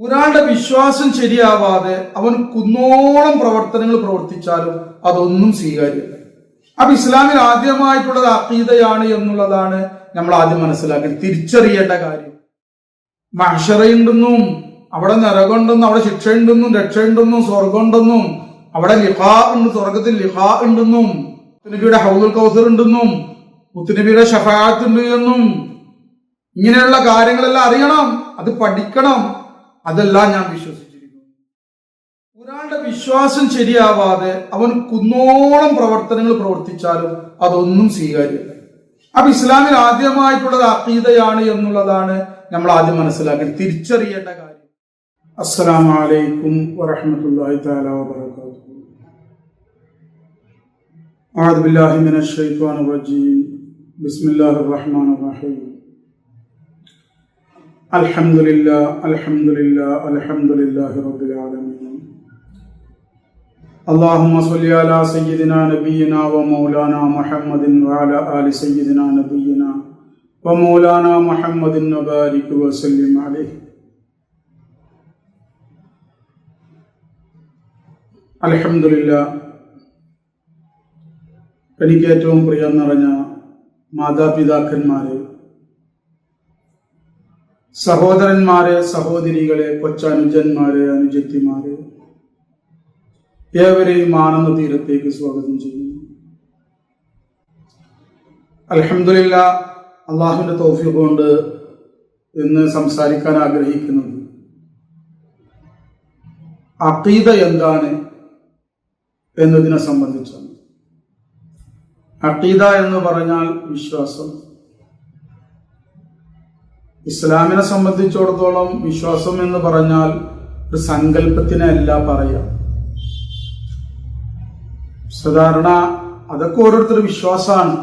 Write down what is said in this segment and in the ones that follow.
ഒരാളുടെ വിശ്വാസം ശരിയാവാതെ അവൻ കുന്നോളം പ്രവർത്തനങ്ങൾ പ്രവർത്തിച്ചാലും അതൊന്നും സ്വീകാര്യമല്ല. അപ്പൊ ഇസ്ലാമിൽ ആദ്യമായിട്ടുള്ളത് അഖീദയാണ് എന്നുള്ളതാണ് നമ്മൾ ആദ്യം മനസ്സിലാക്കേണ്ടത്, തിരിച്ചറിയേണ്ട കാര്യം. മഹ്ശറയുണ്ടെന്നും അവിടെ നരകമുണ്ടെന്നും അവിടെ ശിക്ഷയുണ്ടെന്നും രക്ഷയുണ്ടെന്നും സ്വർഗമുണ്ടെന്നും അവിടെ ലിഖാ ഉണ്ട്, സ്വർഗത്തിൽ ലിഖാ ഉണ്ടെന്നും മുത്തുനബിയുടെ ഹൗദുൽ കൗസർ ഉണ്ടെന്നും മുത്തുനബിയുടെ ശഫാഅത്ത് ഉണ്ട് എന്നും ഇങ്ങനെയുള്ള കാര്യങ്ങളെല്ലാം അറിയണം, അത് പഠിക്കണം. അതെല്ലാം ഞാൻ വിശ്വസിച്ചിരിക്കുന്നു. ഒരാളുടെ വിശ്വാസം ശരിയാവാതെ അവൻ കുന്നോളം പ്രവർത്തനങ്ങൾ പ്രവർത്തിച്ചാലും അതൊന്നും സ്വീകാര്യമല്ല. അപ്പൊ ഇസ്ലാമിൽ ആദ്യമായിട്ടുള്ളത് അഖീദയാണ് എന്നുള്ളതാണ് നമ്മൾ ആദ്യം മനസ്സിലാക്കേണ്ടത്, തിരിച്ചറിയേണ്ട കാര്യം. അസ്സലാമു അലൈക്കും വറഹ്മത്തുള്ളാഹി തആല വബറകാതുഹു. അഊദു ബില്ലാഹി മിനശ് ശൈത്വാനിർ റജീം. ബിസ്മില്ലാഹിർ റഹ്മാനിർ റഹീം. അൽഹംദുലില്ലാഹ് അൽഹംദുലില്ലാഹ് അൽഹംദുലില്ലാഹി റബ്ബിൽ ആലമീൻ. അല്ലാഹുമ്മ സ്വല്ലി അലാ സയ്യിദിനാ നബിയിനാ വ മൗലാനാ മുഹമ്മദിൻ വ അലാ ആലി സയ്യിദിനാ നബിയിനാ വ മൗലാനാ മുഹമ്മദിൻ വബാരിക് വസല്ലിം അലൈഹി. അൽഹംദുലില്ലാഹ്. എനിക്ക് ഏറ്റവും പ്രിയം നിറഞ്ഞ മാതാപിതാക്കന്മാരെ, സഹോദരന്മാരെ, സഹോദരികളെ, കൊച്ചനുജന്മാരെ, അനുജത്തിമാരെ, ഏവരെയും ആനന്ദ തീരത്തേക്ക് സ്വാഗതം ചെയ്യുന്നു. അൽഹംദുലില്ലാഹ്, അള്ളാഹുവിന്റെ തൗഫീഖ് കൊണ്ട് ഇന്ന് സംസാരിക്കാൻ ആഗ്രഹിക്കുന്നത് അഖീദ എന്താണ് എന്നതിനെ സംബന്ധിച്ചാണ്. അഖീദ എന്ന് പറഞ്ഞാൽ വിശ്വാസം. ഇസ്ലാമിനെ സംബന്ധിച്ചിടത്തോളം വിശ്വാസം എന്ന് പറഞ്ഞാൽ ഒരു സങ്കല്പത്തിനല്ല പറയാം. സാധാരണ അതൊക്കെ ഓരോരുത്തർ വിശ്വാസമാണ്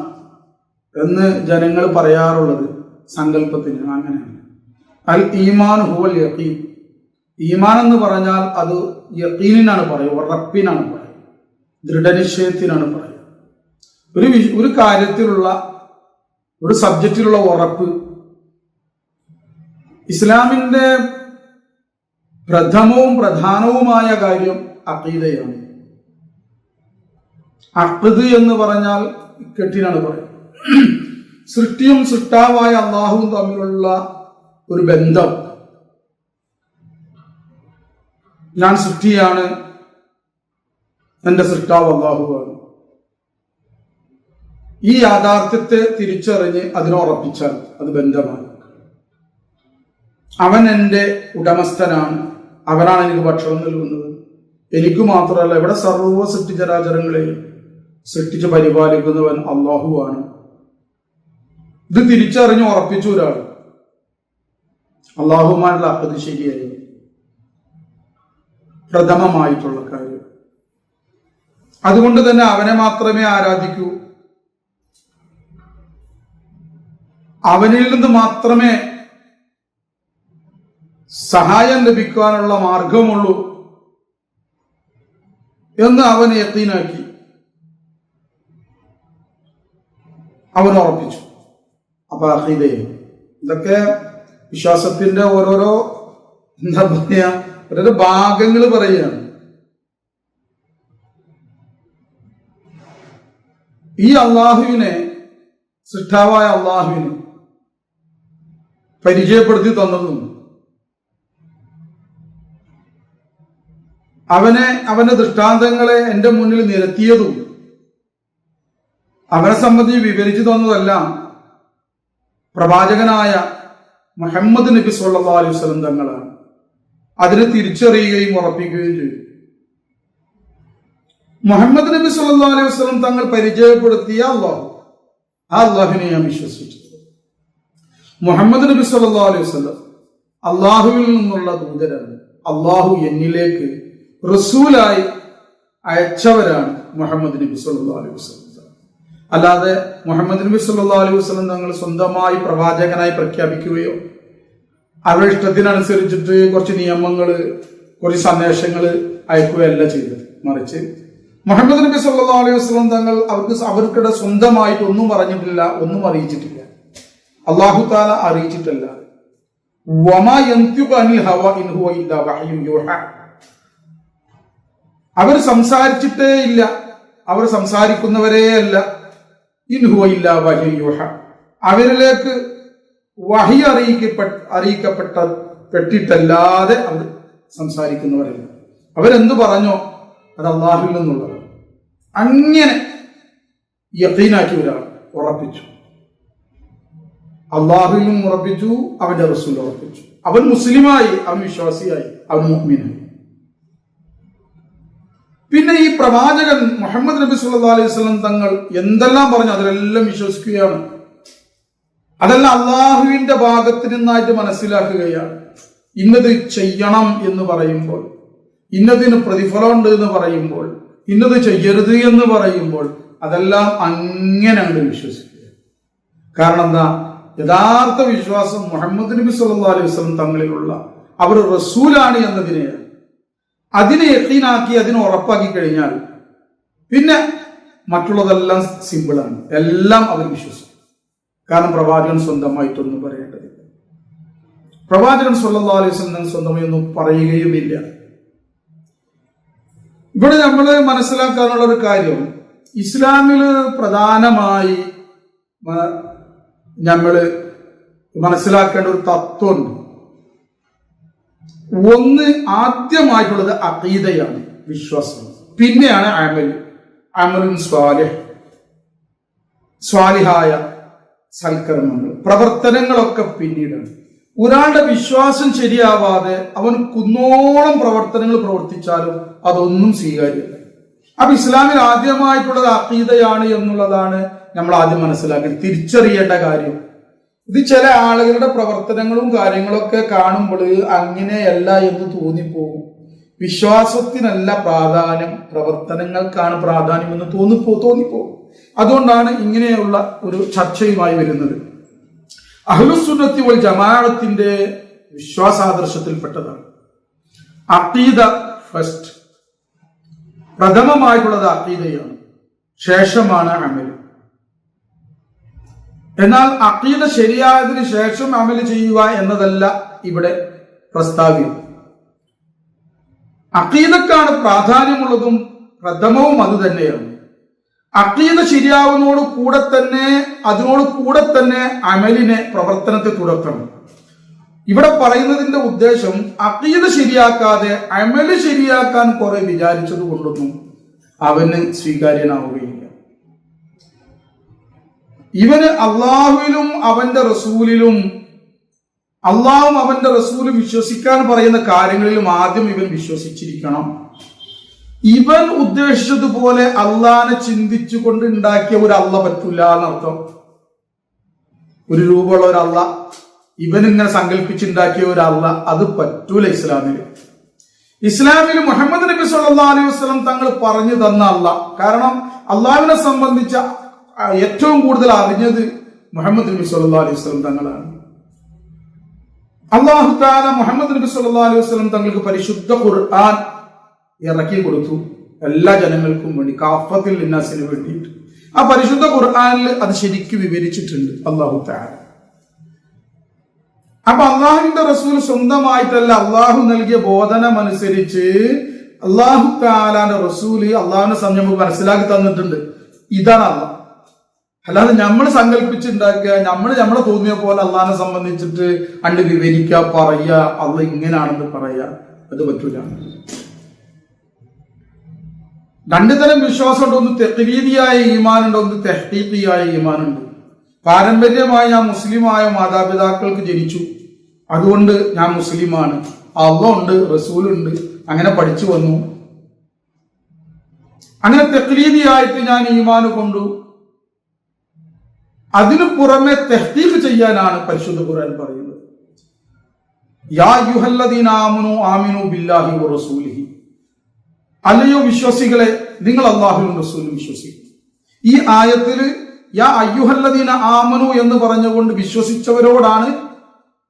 എന്ന് ജനങ്ങൾ പറയാറുള്ളത് സങ്കല്പത്തിന്. അങ്ങനെയാണ്. അൽ ഈമാൻ ഹുവൽ യഖീൻ. ഈമാൻ എന്ന് പറഞ്ഞാൽ അത് യഖീനിനാണ് പറയുക, ഉറപ്പിനാണ് പറയുക, ദൃഢനിശ്ചയത്തിനാണ് പറയുക. ഒരു കാര്യത്തിലുള്ള ഒരു സബ്ജക്റ്റിലുള്ള ഉറപ്പ്. ഇസ്ലാമിന്റെ പ്രഥമവും പ്രധാനവുമായ കാര്യം അഖീദയാണ്. അഖ്ദ് എന്ന് പറഞ്ഞാൽ കെട്ടിനാണ് പറയുന്നത്. സൃഷ്ടിയും സൃഷ്ടാവായ അള്ളാഹുവും തമ്മിലുള്ള ഒരു ബന്ധം. ഞാൻ സൃഷ്ടിയാണ്, എന്റെ സൃഷ്ടാവ് അള്ളാഹുവാണ്. ഈ യാഥാർത്ഥ്യത്തെ തിരിച്ചറിഞ്ഞ് അതിനുറപ്പിച്ചാൽ അത് ബന്ധമാണ്. അവൻ എൻ്റെ ഉടമസ്ഥനാണ്, അവനാണ് എനിക്ക് ഭക്ഷണം നൽകുന്നത്. എനിക്ക് മാത്രമല്ല, ഇവിടെ സർവ്വ സൃഷ്ടിചരാചരങ്ങളെയും സൃഷ്ടിച്ച് പരിപാലിക്കുന്നവൻ അള്ളാഹുവാണ്. ഇത് തിരിച്ചറിഞ്ഞ് ഉറപ്പിച്ചു ഒരാൾ, അള്ളാഹുമായുള്ള അഖീദ ശരിയായി. പ്രഥമമായിട്ടുള്ള കാര്യം. അതുകൊണ്ട് തന്നെ അവനെ മാത്രമേ ആരാധിക്കൂ, അവനിൽ നിന്ന് മാത്രമേ സഹായം ലഭിക്കാനുള്ള മാർഗമുള്ളൂ എന്ന് അവൻ യഖീനാക്കി, അവൻ ഉറപ്പിച്ചു. അപ്പൊ അഖീദയും ഇതൊക്കെ വിശ്വാസത്തിന്റെ ഓരോരോ എന്താ പറയാ, ഓരോരോ ഭാഗങ്ങൾ പറയുകയാണ്. ഈ അള്ളാഹുവിനെ, സൃഷ്ടാവായ അള്ളാഹുവിനെ പരിചയപ്പെടുത്തി തന്നതും അവന്റെ ദൃഷ്ടാന്തങ്ങളെ എന്റെ മുന്നിൽ നിരത്തിയതും അവനെ സംബന്ധിച്ച് വിവരിച്ചു തന്നതെല്ലാം പ്രവാചകനായ മുഹമ്മദ് നബി സല്ലല്ലാഹു അലൈഹി വസല്ലം തങ്ങളാണ്. അതിനെ തിരിച്ചറിയുകയും ഉറപ്പിക്കുകയും ചെയ്തു. മുഹമ്മദ് നബി സല്ലല്ലാഹു അലൈഹി വസല്ലം തങ്ങൾ പരിചയപ്പെടുത്തിയ അള്ളാഹു, ആ അള്ളാഹുവിനെ ഞാൻ വിശ്വസിച്ചു. മുഹമ്മദ് നബി സല്ലല്ലാഹു അലൈഹി വസല്ലം അള്ളാഹുവിൽ നിന്നുള്ള ദൂതരാണ്. അള്ളാഹു എന്നിലേക്ക് റസൂലായി അയച്ചവരാണ് മുഹമ്മദ് നബി സല്ലല്ലാഹു അലൈഹി വസല്ലം. അല്ലാതെ മുഹമ്മദ് നബി സല്ലല്ലാഹു അലൈഹി വസല്ലം തങ്ങൾ സ്വന്തമായി പ്രവാചകനായി പ്രഖ്യാപിക്കുകയോ അവരുടെ ഇഷ്ടത്തിനനുസരിച്ചിട്ട് കുറച്ച് നിയമങ്ങള്, കുറച്ച് സന്ദേശങ്ങൾ അയക്കുകയല്ല ചെയ്തത്. മറിച്ച് മുഹമ്മദ് നബി സല്ലല്ലാഹു അലൈഹി വസല്ലം തങ്ങൾ അവർക്കിടെ സ്വന്തമായിട്ട് ഒന്നും പറഞ്ഞിട്ടില്ല, ഒന്നും അറിയിച്ചിട്ടില്ല. അല്ലാഹു തആല അറിയിച്ചിട്ടല്ല. വമാ യൻതിഖു അനിൽ ഹവ ഇൻ ഹുവ ഇല്ലാ വഹ്യുൻ യൂഹാ. അവർ സംസാരിച്ചിട്ടേ ഇല്ല, അവർ സംസാരിക്കുന്നവരേ അല്ല. ഇൻ ഹുവ ഇല്ലാ വഹ്യുൻ യൂഹാ, അവരിലേക്ക് വഹി അറിയിക്കപ്പെട്ടിട്ടല്ലാതെ അവർ സംസാരിക്കുന്നവരല്ല. അവരെന്ത് പറഞ്ഞോ അത് അള്ളാഹുവിൽ നിന്നുള്ളത്. അങ്ങനെ യഖീനാക്കി ഒരാൾ ഉറപ്പിച്ചു, അള്ളാഹുവിലും ഉറപ്പിച്ചു, അവന്റെ റസൂൽ ഉറപ്പിച്ചു. അവൻ മുസ്ലിമായി, അവൻ വിശ്വാസിയായി, അവൻ മുഅ്മിനായി. പിന്നെ ഈ പ്രവാചകൻ മുഹമ്മദ് നബി സല്ലല്ലാഹു അലൈഹി വസല്ലം തങ്ങൾ എന്തെല്ലാം പറഞ്ഞു അതിലെല്ലാം വിശ്വസിക്കുകയാണ്. അതെല്ലാം അള്ളാഹുവിന്റെ ഭാഗത്ത് നിന്നായിട്ട് മനസ്സിലാക്കുകയാണ്. ഇന്നത് ചെയ്യണം എന്ന് പറയുമ്പോൾ, ഇന്നതിന് പ്രതിഫലമുണ്ട് എന്ന് പറയുമ്പോൾ, ഇന്നത് ചെയ്യരുത് എന്ന് പറയുമ്പോൾ അതെല്ലാം അങ്ങനെ അങ്ങോട്ട് വിശ്വസിക്കുക. കാരണം എന്താ? യഥാർത്ഥ വിശ്വാസം മുഹമ്മദ് നബി സല്ലല്ലാഹു അലൈഹി വസല്ലം തങ്ങളിലുള്ള അവർ റസൂലാണ് എന്നതിനെയാണ്. അതിനെ യഖീനാക്കി അതിനെ ഉറപ്പാക്കി കഴിഞ്ഞാൽ പിന്നെ മറ്റുള്ളതെല്ലാം സിമ്പിളാണ്. എല്ലാം അവർ വിശ്വസിക്കും. കാരണം പ്രവാചകൻ സ്വന്തമായിട്ടൊന്നും പറയേണ്ടതില്ല. പ്രവാചകൻ സല്ലല്ലാഹു അലൈഹി വസല്ലം സ്വന്തമായി ഒന്നും പറയുകയുമില്ല. ഇവിടെ നമ്മൾ മനസ്സിലാക്കാനുള്ള ഒരു കാര്യം, ഇസ്ലാമിൽ പ്രധാനമായി നമ്മൾ മനസ്സിലാക്കേണ്ട ഒരു തത്വമുണ്ട്. ഒന്ന്, ആദ്യമായിട്ടുള്ളത് അഖീദയാണ്, വിശ്വാസം. പിന്നെയാണ് അമലുൻ സ്വാലിഹായ സൽക്കർമ്മങ്ങൾ, പ്രവർത്തനങ്ങളൊക്കെ പിന്നീടാണ്. ഒരാളുടെ വിശ്വാസം ശരിയാവാതെ അവൻ കുന്നോളം പ്രവർത്തനങ്ങൾ പ്രവർത്തിച്ചാലും അതൊന്നും സ്വീകാര്യമല്ല. അപ്പൊ ഇസ്ലാമിൽ ആദ്യമായിട്ടുള്ളത് അഖീദയാണ് എന്നുള്ളതാണ് നമ്മൾ ആദ്യം മനസ്സിലാക്കേണ്ടത്, തിരിച്ചറിയേണ്ട കാര്യം. ഇത് ചില ആളുകളുടെ പ്രവർത്തനങ്ങളും കാര്യങ്ങളൊക്കെ കാണുമ്പോൾ അങ്ങനെയല്ല എന്ന് തോന്നിപ്പോകും. വിശ്വാസത്തിനല്ല പ്രാധാന്യം, പ്രവർത്തനങ്ങൾക്കാണ് പ്രാധാന്യം എന്ന് തോന്നിപ്പോകും. അതുകൊണ്ടാണ് ഇങ്ങനെയുള്ള ഒരു ചർച്ചയുമായി വരുന്നത്. അഹ്ലുസുന്നത്തി വൽ ജമാഅത്തിന്റെ വിശ്വാസാദർശത്തിൽപ്പെട്ടതാണ് അഖീദ ഫസ്റ്റ്. പ്രഥമമായിട്ടുള്ളത് അഖീദയാണ്, ശേഷമാണ് അമൽ. എന്നാൽ അഖീദ ശരിയായതിനു ശേഷം അമൽ ചെയ്യുക എന്നതല്ല ഇവിടെ പ്രസ്താവ്യം. അഖീദക്കാണ് പ്രാധാന്യമുള്ളതും പ്രഥമവും അത് തന്നെയാണ്. അഖീദ ശരിയാവുന്നതോട് കൂടെ തന്നെ അമലിനെ, പ്രവർത്തനത്തെ തുടർത്തണം. ഇവിടെ പറയുന്നതിന്റെ ഉദ്ദേശം അഖീദ ശരിയാക്കാതെ അമല് ശരിയാക്കാൻ കുറെ വിചാരിച്ചത് കൊണ്ടൊന്നും അവന് സ്വീകാര്യനാവുകയില്ല. ഇവന് അള്ളാഹുവിലും അവന്റെ റസൂലിലും, അള്ളാഹും അവന്റെ റസൂലും വിശ്വസിക്കാൻ പറയുന്ന കാര്യങ്ങളിലും ആദ്യം ഇവൻ വിശ്വസിച്ചിരിക്കണം. ഇവൻ ഉദ്ദേശിച്ചതുപോലെ അള്ളാനെ ചിന്തിച്ചുകൊണ്ട് ഉണ്ടാക്കിയ ഒരു അള്ള പറ്റൂല എന്നർത്ഥം. ഒരു രൂപമുള്ള ഒരു അള്ള, ഇവൻ ഇങ്ങനെ സങ്കല്പിച്ചുണ്ടാക്കിയ ഒരു അള്ള, അത് പറ്റൂല ഇസ്ലാമില്. ഇസ്ലാമിൽ മുഹമ്മദ് നബി സല്ലല്ലാഹു അലൈഹി വസല്ലം തങ്ങൾ പറഞ്ഞു തന്ന അള്ള. കാരണം അള്ളാഹുവിനെ സംബന്ധിച്ച ഏറ്റവും കൂടുതൽ അറിഞ്ഞത് മുഹമ്മദ് നബി സല്ലല്ലാഹു അലൈഹി വസല്ലം തങ്ങളാണ്. അല്ലാഹു തആല മുഹമ്മദ് നബി സല്ലല്ലാഹു അലൈഹി വസല്ലം തങ്ങൾക്ക് പരിശുദ്ധ ഖുർആൻ ഇറക്കി കൊടുത്തു, എല്ലാ ജനങ്ങൾക്കും വേണ്ടി, കാഫത്തിൽ ലിന്നാസിന് വേണ്ടിയിട്ട്. ആ പരിശുദ്ധ ഖുർആനിൽ അത് ശരിക്കും വിവരിച്ചിട്ടുണ്ട് അല്ലാഹു തആല. അപ്പൊ അള്ളാഹുവിന്റെ റസൂൽ സ്വന്തമായിട്ടല്ല, അള്ളാഹു നൽകിയ ബോധനം അനുസരിച്ച് അള്ളാഹു തആലാന്റെ റസൂല് അള്ളാഹുവിനെ നമുക്ക് മനസ്സിലാക്കി തന്നിട്ടുണ്ട്. ഇതാണ് അള്ളാഹ്. അല്ലാതെ നമ്മൾ സങ്കല്പിച്ചുണ്ടാക്കുക, നമ്മളെ തോന്നിയ പോലെ അള്ളാഹിനെ സംബന്ധിച്ചിട്ട് അണ്ട് വിവരിക്കുക, പറയുക, അള്ളാഹ് ഇങ്ങനെയാണെന്ന് പറയുക, അത് പറ്റൂല. രണ്ടു തരം വിശ്വാസമുണ്ട്. ഒന്ന് തഖ്ലീദിയായ ഈമാനുണ്ട്, ഒന്ന് തഹ്ഖീഖിയായ ഈമാനുണ്ട്. പാരമ്പര്യമായി ഞാൻ മുസ്ലിമായ മാതാപിതാക്കൾക്ക് ജനിച്ചു, അതുകൊണ്ട് ഞാൻ മുസ്ലിമാണ്, അല്ലാഹ് ഉണ്ട്, റസൂലുണ്ട്, അങ്ങനെ പഠിച്ചു വന്നു. അങ്ങനെ തഖ്ലീദിയായിട്ട് ഞാൻ ഈമാൻ കൊണ്ടു. അതിനു പുറമെ തഹ്ഖീഖ് ചെയ്യാനാണ് പരിശുദ്ധ ഖുർആൻ പറയുന്നത്. യാ അയ്യുഹല്ലദീന ആമനൂ ആമിനൂ ബില്ലാഹി വറസൂലിഹി, അല്ലയോ വിശ്വാസികളെ, നിങ്ങൾ അല്ലാഹുവിലും റസൂലും വിശ്വസിക്കും. ഈ ആയത്തിൽ യാ അയ്യുഹല്ലദീന ആമനു എന്ന് പറഞ്ഞുകൊണ്ട് വിശ്വസിച്ചവരോടാണ്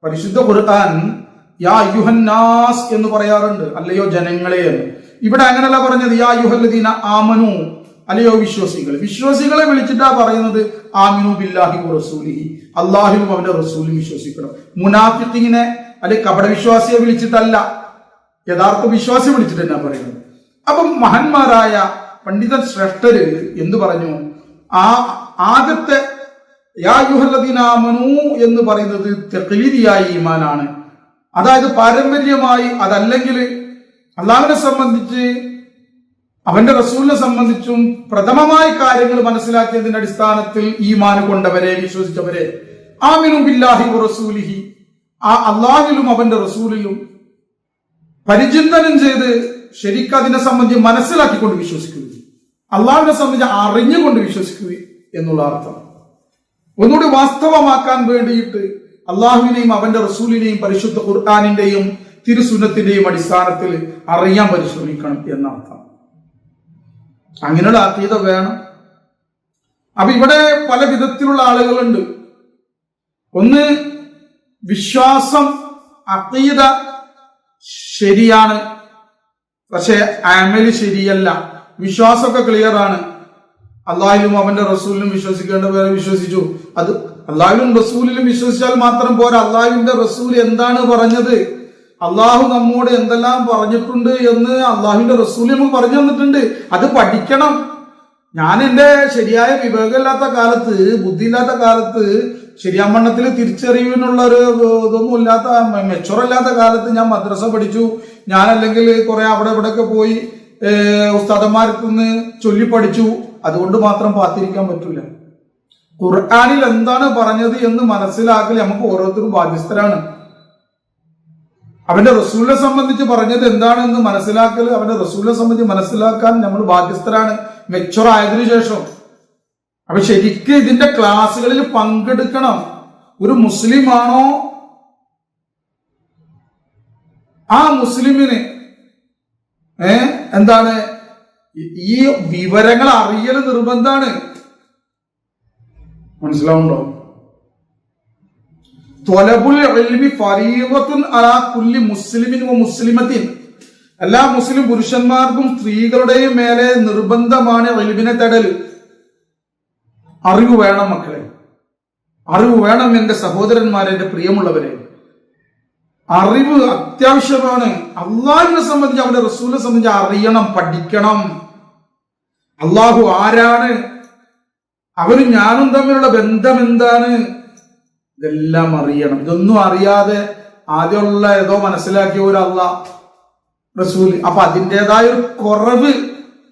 പരിശുദ്ധ ഖുർആൻ യാ അയ്യുഹന്നാസ് എന്ന് പറയാറുണ്ട്, അല്ലയോ ജനങ്ങളെ എന്ന്. ഇവിടെ അങ്ങനെയല്ല പറഞ്ഞത് യാ അയ്യുഹല്ലദീന ആമനു, അല്ലയോ വിശ്വാസികൾ. വിശ്വാസികളെ വിളിച്ചിട്ടാ പറയുന്നത് ആമിനു ബില്ലാഹി വറസൂലിഹി, അല്ലാഹുവിലും അവന്റെ റസൂലും വിശ്വസിക്കണം. മുനാഫിഖീനെ അല്ലെ കപട വിശ്വാസിയെ വിളിച്ചിട്ടല്ല, യഥാർത്ഥ വിശ്വാസിയെ വിളിച്ചിട്ട് ഞാൻ പറയുന്നത്. അപ്പം മഹാന്മാരായ പണ്ഡിത ശ്രേഷ്ഠര് എന്തു പറഞ്ഞു? ആ ആദ്യത്തെ യാ അയ്യുഹല്ലദീന ആമനൂ എന്ന് പറയുന്നത് തഖ്ലീദിയായ ഈമാനാണ്. അതായത് പാരമ്പര്യമായി, അതല്ലെങ്കിൽ അള്ളാഹുവിനെ സംബന്ധിച്ച് അവന്റെ റസൂലിനെ സംബന്ധിച്ചും പ്രഥമമായ കാര്യങ്ങൾ മനസ്സിലാക്കിയതിന്റെ അടിസ്ഥാനത്തിൽ ഈമാൻ കൊണ്ടവരെ, വിശ്വസിച്ചവരെ, ആമിനു ബില്ലാഹി വറസൂലിഹി, ആ അള്ളാഹിലും അവന്റെ റസൂലിലും പരിചിന്തനം ചെയ്ത് ശരിക്കും അതിനെ സംബന്ധിച്ച് മനസ്സിലാക്കിക്കൊണ്ട് വിശ്വസിക്കുക, അള്ളാഹുവിനെ സംബന്ധിച്ച് അറിഞ്ഞുകൊണ്ട് വിശ്വസിക്കുക എന്നുള്ള അർത്ഥം. ഒന്നുകൂടി വാസ്തവമാക്കാൻ വേണ്ടിയിട്ട് അള്ളാഹുവിനെയും അവന്റെ റസൂലിനെയും പരിശുദ്ധ ഖുർആനിന്റെയും തിരുസുന്നത്തിന്റെയും അടിസ്ഥാനത്തിൽ അറിയാൻ പരിശ്രമിക്കണം എന്നർത്ഥം. അങ്ങനെയുള്ള അഖീദ വേണം. അപ്പൊ ഇവിടെ പല വിധത്തിലുള്ള ആളുകളുണ്ട്. ഒന്ന്, വിശ്വാസം അഖീദ ശരിയാണ്, പക്ഷെ അമല് ശരിയല്ല. വിശ്വാസമൊക്കെ ക്ലിയർ ആണ്, അള്ളാഹിലും അവന്റെ റസൂലിലും വിശ്വസിക്കേണ്ടവരെ വിശ്വസിച്ചു. അത് അള്ളാഹിലും റസൂലിലും വിശ്വസിച്ചാൽ മാത്രം പോരാ, അള്ളാഹുവിന്റെ റസൂൽ എന്താണ് പറഞ്ഞത്, അള്ളാഹു നമ്മോട് എന്തെല്ലാം പറഞ്ഞിട്ടുണ്ട് എന്ന് അള്ളാഹുവിന്റെ റസൂൽ നമുക്ക് പറഞ്ഞു തന്നിട്ടുണ്ട്. അത് പഠിക്കണം. ഞാൻ എന്റെ ശരിയായ വിവേകമില്ലാത്ത കാലത്ത്, ബുദ്ധിയില്ലാത്ത കാലത്ത്, ശരിയാമണ്ണത്തിൽ തിരിച്ചറിവിനുള്ള ഒരു ഇതൊന്നും ഇല്ലാത്ത, മെച്ചുറല്ലാത്ത കാലത്ത് ഞാൻ മദ്രസ പഠിച്ചു. ഞാൻ അല്ലെങ്കിൽ കുറെ അവിടെ ഇവിടെയൊക്കെ പോയി ഉസ്താദന്മാർക്ക് നിന്ന് ചൊല്ലി പഠിച്ചു. അതുകൊണ്ട് മാത്രം പാത്തിരിക്കാൻ പറ്റൂല. ഖുർആനിൽ എന്താണ് പറഞ്ഞത് എന്ന് മനസ്സിലാക്കൽ നമുക്ക് ഓരോരുത്തരും ബാധ്യസ്ഥരാണ്. അവന്റെ റസൂലിനെ സംബന്ധിച്ച് പറഞ്ഞത് എന്താണെന്ന് മനസ്സിലാക്കൽ, അവന്റെ റസൂലിനെ സംബന്ധിച്ച് മനസ്സിലാക്കാൻ നമ്മൾ ബാധ്യസ്ഥരാണ് മെച്ചുവർ ആയതിനു ശേഷം. അപ്പൊ ശരിക്കും ഇതിന്റെ ക്ലാസ്സുകളിൽ പങ്കെടുക്കണം. ഒരു മുസ്ലിം ആണോ ആ മുസ്ലിമിന് എന്താണ് ഈ വിവരങ്ങൾ അറിയൽ നിർബന്ധമാണ്. മനസ്സിലാവുണ്ടോ? ത്വലബുൽ ഇൽമി ഫരീദത്തുൻ അലാ കുല്ലി മുസ്ലിമിൻ വ മുസ്ലിമത്തിൻ, എല്ലാ മുസ്ലിം പുരുഷന്മാർക്കും സ്ത്രീകളുടെയും മേലെ നിർബന്ധമാണ് ഇൽമിനെ തേടൽ. അറിവ് വേണം മക്കളെ, അറിവ് വേണം എന്റെ സഹോദരന്മാരെ, എന്റെ പ്രിയമുള്ളവരെ. അറിവ് അത്യാവശ്യമാണ്. അള്ളാഹുവിനെ സംബന്ധിച്ച്, അവന്റെ റസൂലിനെ സംബന്ധിച്ച് അറിയണം, പഠിക്കണം. അള്ളാഹു ആരാണ്, അവരും ഞാനും തമ്മിലുള്ള ബന്ധം എന്താണ്, ഇതെല്ലാം അറിയണം. ഇതൊന്നും അറിയാതെ ആദ്യമുള്ള ഏതോ മനസ്സിലാക്കിയ ഒരു അള്ളാഹ് റസൂൽ, അപ്പൊ അതിൻ്റെതായ ഒരു കുറവ്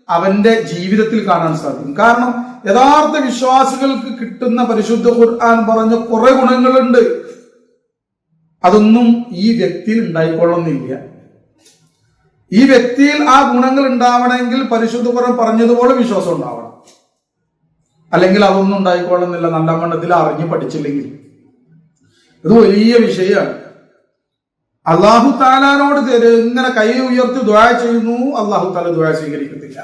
അവന്റെ ജീവിതത്തിൽ കാണാൻ സാധിക്കും. കാരണം യഥാർത്ഥ വിശ്വാസികൾക്ക് കിട്ടുന്ന പരിശുദ്ധ ഖുർആൻ പറഞ്ഞ കുറെ ഗുണങ്ങളുണ്ട്. അതൊന്നും ഈ വ്യക്തിയിൽ ഉണ്ടായിക്കൊള്ളുന്നില്ല. ഈ വ്യക്തിയിൽ ആ ഗുണങ്ങൾ ഉണ്ടാവണമെങ്കിൽ പരിശുദ്ധ ഖുർആൻ പറഞ്ഞതുപോലെ വിശ്വാസം ഉണ്ടാവണം. അല്ലെങ്കിൽ അതൊന്നും ഉണ്ടായിക്കൊള്ളുന്നില്ല, നല്ല മണ്ണത്തിൽ അറിഞ്ഞു പഠിച്ചില്ലെങ്കിൽ. ഇത് വലിയ വിഷയമാണ്. അള്ളാഹു താലാനോട് ഇങ്ങനെ കൈ ഉയർത്തി ദുആ ചെയ്യുന്നു, അള്ളാഹു താല ദുആ സ്വീകരിക്കത്തില്ല.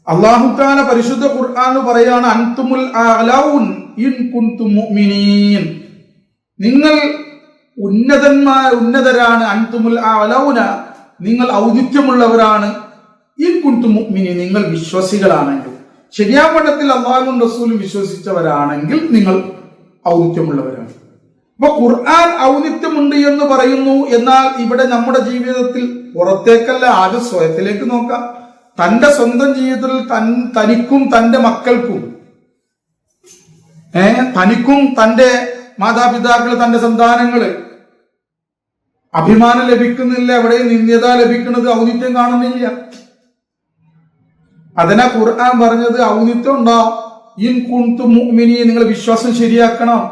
അള്ളാഹു താല പരിശുദ്ധ ഖുർആൻ പറയാണ്, അൻതുമുൽ അഅലൗൻ ഇൻ കുൻതും മുഅ്മിനീൻ, നിങ്ങൾ ഉന്നതരാണ്. അൻതുമുൽ അഅലൗന, നിങ്ങൾ ഔദിത്യമുള്ളവരാണ്. ഇൻ കുൻതും മുഅ്മിനീൻ, നിങ്ങൾ വിശ്വാസികളാണെങ്കിൽ, ശരിയാവണ്ണത്തിൽ അള്ളാഹുവും റസൂലും വിശ്വസിച്ചവരാണെങ്കിൽ നിങ്ങൾ ഔദിത്യമുള്ളവരാണ്. അപ്പൊ ഖുർആൻ ഔന്നിത്യമുണ്ട് എന്ന് പറയുന്നു. എന്നാൽ ഇവിടെ നമ്മുടെ ജീവിതത്തിൽ പുറത്തേക്കല്ല, ആദ്യം സ്വയത്തിലേക്ക് നോക്കാം. തന്റെ സ്വന്തം ജീവിതത്തിൽ തനിക്കും തന്റെ മക്കൾക്കും, തനിക്കും തന്റെ മാതാപിതാക്കൾ, തന്റെ സന്താനങ്ങള് അഭിമാനം ലഭിക്കുന്നില്ല, എവിടെയും നിന്ദ്യത ലഭിക്കുന്നത്, ഔന്നിത്യം കാണുന്നില്ല. അതിനാ ഖുർആൻ പറഞ്ഞത് ഔന്നിത്യം ഉണ്ടാവും. ഇൻ കുൻതും മുഅ്മിനീൻ, നിങ്ങൾ വിശ്വാസം ശരിയാക്കണം.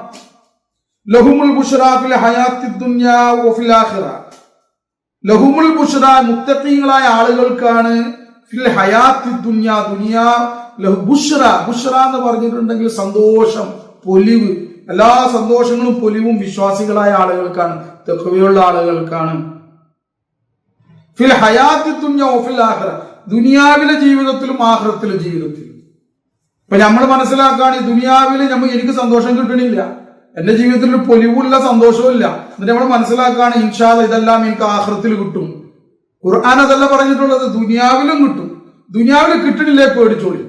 ലഹുമുൽ ബുശ്റാ ഫിൽ ഹയാത്തിദ് ദുനിയാ വഫിൽ ആഖിറ, ലഹുമുൽ ബുശ്റാ, മുത്തഖീങ്ങളായ ആളുകൾക്കാണ്, ഫിൽ ഹയാത്തിദ് ദുനിയാ, ദുനിയാ ബുശ്റ, ബുശ്റ എന്ന് പറഞ്ഞിട്ടുണ്ടെങ്കിൽ സന്തോഷം, പൊലിവ്, എല്ലാ സന്തോഷങ്ങളും പൊലിവും വിശ്വാസികളായ ആളുകൾക്കാണ്, തഖ്വയുള്ള ആളുകൾക്കാണ്. ഫിൽ ഹയാത്തിദ് ദുനിയാ വഫിൽ ആഖിറ, ദുനിയാവിലെ ജീവിതത്തിലും ആഖിറത്തിലെ ജീവിതത്തിലും. ഇപ്പൊ നമ്മൾ മനസ്സിലാക്കുകയാണ്, ഈ ദുനിയാവിൽ എനിക്ക് സന്തോഷം കിട്ടണില്ല, എന്റെ ജീവിതത്തിൽ ഒരു പൊലിവുള്ള സന്തോഷവും ഇല്ല. എന്നിട്ട് നമ്മൾ മനസ്സിലാക്കുകയാണ്, ഇൻഷാ അല്ലാഹ് ഇതെല്ലാം എനിക്ക് ആഖിറത്തിൽ കിട്ടും. ഖുർആൻ അതല്ല പറഞ്ഞിട്ടുള്ളത്, ദുനിയാവിലും കിട്ടും. ദുനിയാവിൽ കിട്ടണില്ലേ പേടിച്ചോളി,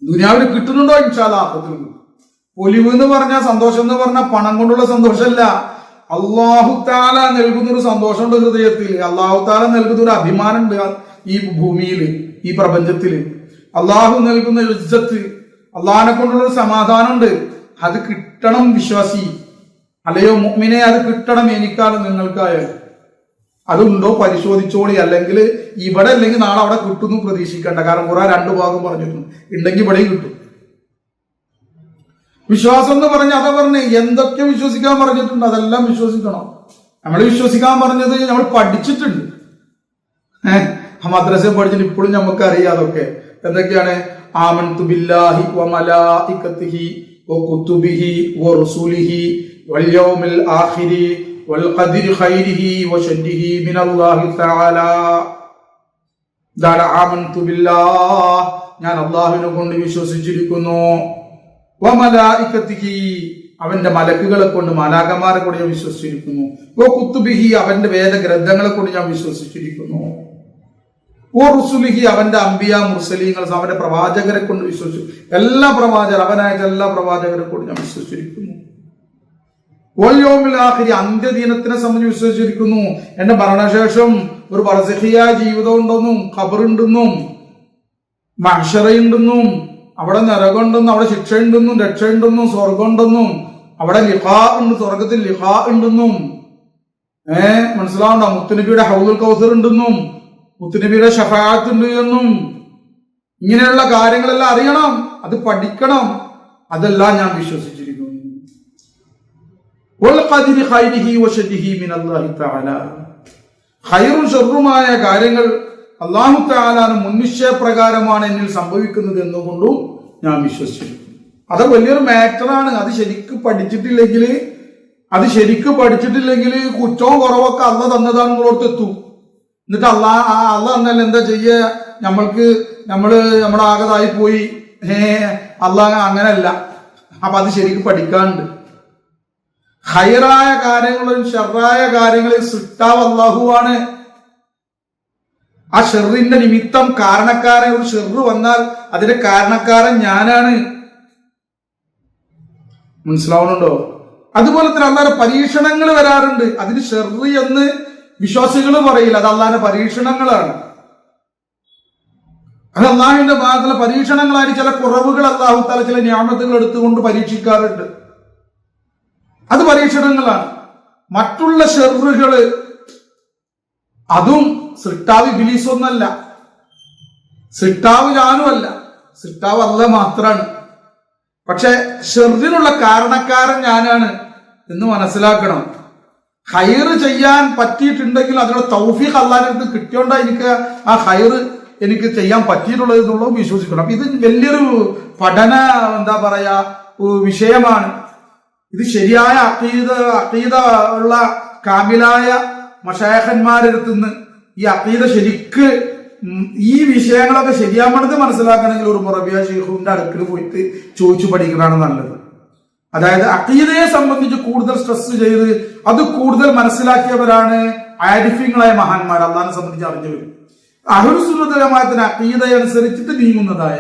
ദുനിയാവിൽ കിട്ടുന്നുണ്ടോ ഇൻഷാ അല്ലാഹ് ആഖിറത്തിലും കിട്ടും. പൊലിവ് എന്ന് പറഞ്ഞാൽ, സന്തോഷം എന്ന് പറഞ്ഞാൽ പണം കൊണ്ടുള്ള സന്തോഷമല്ല. അള്ളാഹു താല നൽകുന്ന ഒരു സന്തോഷമുണ്ട് ഹൃദയത്തിൽ. അള്ളാഹു താല നൽകുന്ന ഒരു അഭിമാനമുണ്ട് ഈ ഭൂമിയില്, ഈ പ്രപഞ്ചത്തില്. അള്ളാഹു നൽകുന്ന ഇജ്ജത്ത്, അള്ളാഹിനെ കൊണ്ടുള്ള ഒരു സമാധാനമുണ്ട്. അത് കിട്ടണം വിശ്വാസി, അല്ലയോ മുഅ്മിനെ, അത് കിട്ടണം എനിക്കാലും നിങ്ങൾക്കായാലും. അതുണ്ടോ പരിശോധിച്ചോളി. അല്ലെങ്കിൽ ഇവിടെ അല്ലെങ്കിൽ നാളെ അവിടെ കിട്ടുന്നു പ്രതീക്ഷിക്കണ്ട. കാരണം ഖുർആൻ 2 ഭാഗം പറഞ്ഞിട്ടുണ്ട്. ഉണ്ടെങ്കിൽ ഇവിടെയും കിട്ടും. വിശ്വാസം എന്ന് പറഞ്ഞ അതാ പറഞ്ഞ് എന്തൊക്കെ വിശ്വസിക്കാൻ പറഞ്ഞിട്ടുണ്ട് അതെല്ലാം വിശ്വസിക്കണം. നമ്മൾ വിശ്വസിക്കാൻ പറഞ്ഞത് നമ്മൾ പഠിച്ചിട്ടുണ്ട്. മദ്രസ പഠിച്ചിട്ട് ഇപ്പോഴും നമുക്ക് അറിയാം അതൊക്കെ. എന്തൊക്കെയാണ്? ആമൻതു ബില്ലാഹി വ മലായികതിഹി വ കുതുബിഹി വ റസൂലിഹി വൽ യൗമിൽ ആഖിരി വൽ ഖദരി ഖൈരിഹി വ ശർരിഹി മിനല്ലാഹി തആല. ദാന ആമൻതു ബില്ലാഹ്, ഞാൻ അല്ലാഹുവിനെ കൊണ്ട് വിശ്വസിച്ചിരിക്കുന്നു. വ മലായികതിഹി, അവന്റെ മലക്കുകളെ കൊണ്ട്, മാലാഖമാരെ കൊണ്ട് ഞാൻ വിശ്വസിച്ചിരിക്കുന്നു. വ കുതുബിഹി, അവന്റെ വേദഗ്രന്ഥങ്ങളെ കൊണ്ട് ഞാൻ വിശ്വസിച്ചിരിക്കുന്നു. ഓ റുസുലിഹി, അവന്റെ അംബിയ മുർസലീങ്ങൾ, അവന്റെ പ്രവാചകരെ കൊണ്ട് വിശ്വസിച്ചു. എല്ലാ പ്രവാചകർ, അവനായ എല്ലാ പ്രവാചകരെ കൊണ്ട് ഞാൻ വിശ്വസിച്ചിരിക്കുന്നു. വൽ യൗമിൽ ആഖിരി, അന്ത്യദിനത്തിനെ സംബന്ധിച്ച് വിശ്വസിച്ചിരിക്കുന്നു. എന്റെ മരണശേഷം ഒരു ബർസഖിയായ ജീവിതം ഉണ്ടെന്നും ഖബറുണ്ടെന്നും മഹ്ശറയുണ്ടെന്നും അവിടെ നരകമുണ്ടെന്നും അവിടെ ശിക്ഷയുണ്ടെന്നും രക്ഷയുണ്ടെന്നും സ്വർഗമുണ്ടെന്നും അവിടെ ലിഖാ ഉണ്ട്, സ്വർഗത്തിൽ ലിഖാ ഉണ്ടെന്നും മനസ്സിലാവണ്ട. മുത്തുനബിയുടെ ഹൗദുൽ കൗസർ ഉണ്ടെന്നും മുത്തുനബിയുടെ ശഫാഅത്ത് ഉണ്ട് എന്നും ഇങ്ങനെയുള്ള കാര്യങ്ങളെല്ലാം അറിയണം, അത് പഠിക്കണം. അതെല്ലാം ഞാൻ വിശ്വസിച്ചിരിക്കുന്നു. വൽ ഖദരി ഖൈരിഹി വ ശർരിഹി മിനല്ലാഹി തആല, ഖൈറും ശർറുമായ കാര്യങ്ങൾ അല്ലാഹു തആല മുൻനിശ്ചയപ്രകാരമാണ് എന്നിൽ സംഭവിക്കുന്നത് എന്നുകൊണ്ടും ഞാൻ വിശ്വസിച്ചിരിക്കുന്നു. അത് വലിയൊരു മാറ്ററാണ്. അത് ശരിക്കും പഠിച്ചിട്ടില്ലെങ്കിൽ കുറ്റവും കുറവൊക്കെ അല്ല തന്നതാണെന്നുള്ളടത്ത് എത്തും. എന്നിട്ട് അല്ല തന്നല്ല എന്താ ചെയ്യ, നമ്മുടെ ആകതായി പോയി. അല്ല അങ്ങനല്ല. അപ്പൊ അത് ശരിക്കും പഠിക്കാനുണ്ട്. ഹൈറായ കാര്യങ്ങളും ഷെറായ കാര്യങ്ങളിൽ സൃഷ്ടാവ് അല്ലാഹുവാണ്. ആ ഷെറിന്റെ നിമിത്തം കാരണക്കാരൻ, ഒരു ഷെറ് വന്നാൽ അതിന്റെ കാരണക്കാരൻ ഞാനാണ്. മനസ്സിലാവുന്നുണ്ടോ? അതുപോലെ തന്നെ അല്ലാഹുവിന്റെ പരീക്ഷണങ്ങൾ വരാറുണ്ട്. അതിന് ഷെറ് എന്ന് വിശ്വാസികൾ പറയില്ല, അത് അല്ലാഹുവിന്റെ പരീക്ഷണങ്ങളാണ്. അത് അല്ലാഹുവിന്റെ ഭാഗത്തുള്ള പരീക്ഷണങ്ങളായി ചില കുറവുകൾ അല്ലാഹു തആല ചില നിഅമത്തുകൾ എടുത്തുകൊണ്ട് പരീക്ഷിക്കാറുണ്ട്. അത് പരീക്ഷണങ്ങളാണ്. മറ്റുള്ള ഷെറുകള് അതും സൃഷ്ടാവ് ഇബ്ലീസൊന്നല്ല, സൃഷ്ടാവ് ഞാനുമല്ല, സൃഷ്ടാവ് അല്ലാഹ് മാത്രാണ്. പക്ഷെ ഷെറിനുള്ള കാരണക്കാരൻ ഞാനാണ് എന്ന് മനസ്സിലാക്കണം. ഹൈറ് ചെയ്യാൻ പറ്റിയിട്ടുണ്ടെങ്കിൽ അതിനുള്ള തൗഫീഖ് അല്ലാഹുവിന്റെ അടുത്ത് കിട്ടിയോണ്ടാ എനിക്ക് ആ ഹൈറ് എനിക്ക് ചെയ്യാൻ പറ്റിയിട്ടുള്ളത് എന്നുള്ളത് വിശ്വസിക്കണം. അപ്പൊ ഇത് വലിയൊരു പഠന വിഷയമാണ്. ഇത് ശരിയായ അഖീദ ഉള്ള കാമിലായ മശായഖന്മാരെടുത്തുനിന്ന് ഈ അഖീദ ശരിക്ക് ഈ വിഷയങ്ങളൊക്കെ ശരിയാമണത് മനസ്സിലാക്കണമെങ്കിൽ ഒരു മുറബിയ ഷെയ്ഖുവിന്റെ അടുക്കൽ പോയിട്ട് ചോദിച്ചു പഠിക്കുന്നതാണ് നല്ലത്. അതായത് അഖീദയെ സംബന്ധിച്ച് കൂടുതൽ സ്ട്രെസ് ചെയ്ത് അത് കൂടുതൽ മനസ്സിലാക്കിയവരാണ് ആരിഫ്യങ്ങളായ മഹാന്മാർ, അള്ളാഹിനെ സംബന്ധിച്ച് അറിഞ്ഞവർ. അഹ്ലു സുന്നത്ത് വൽ ജമാഅത്തിന്റെ അഖീദ അനുസരിച്ചിട്ട് നീങ്ങുന്നതായ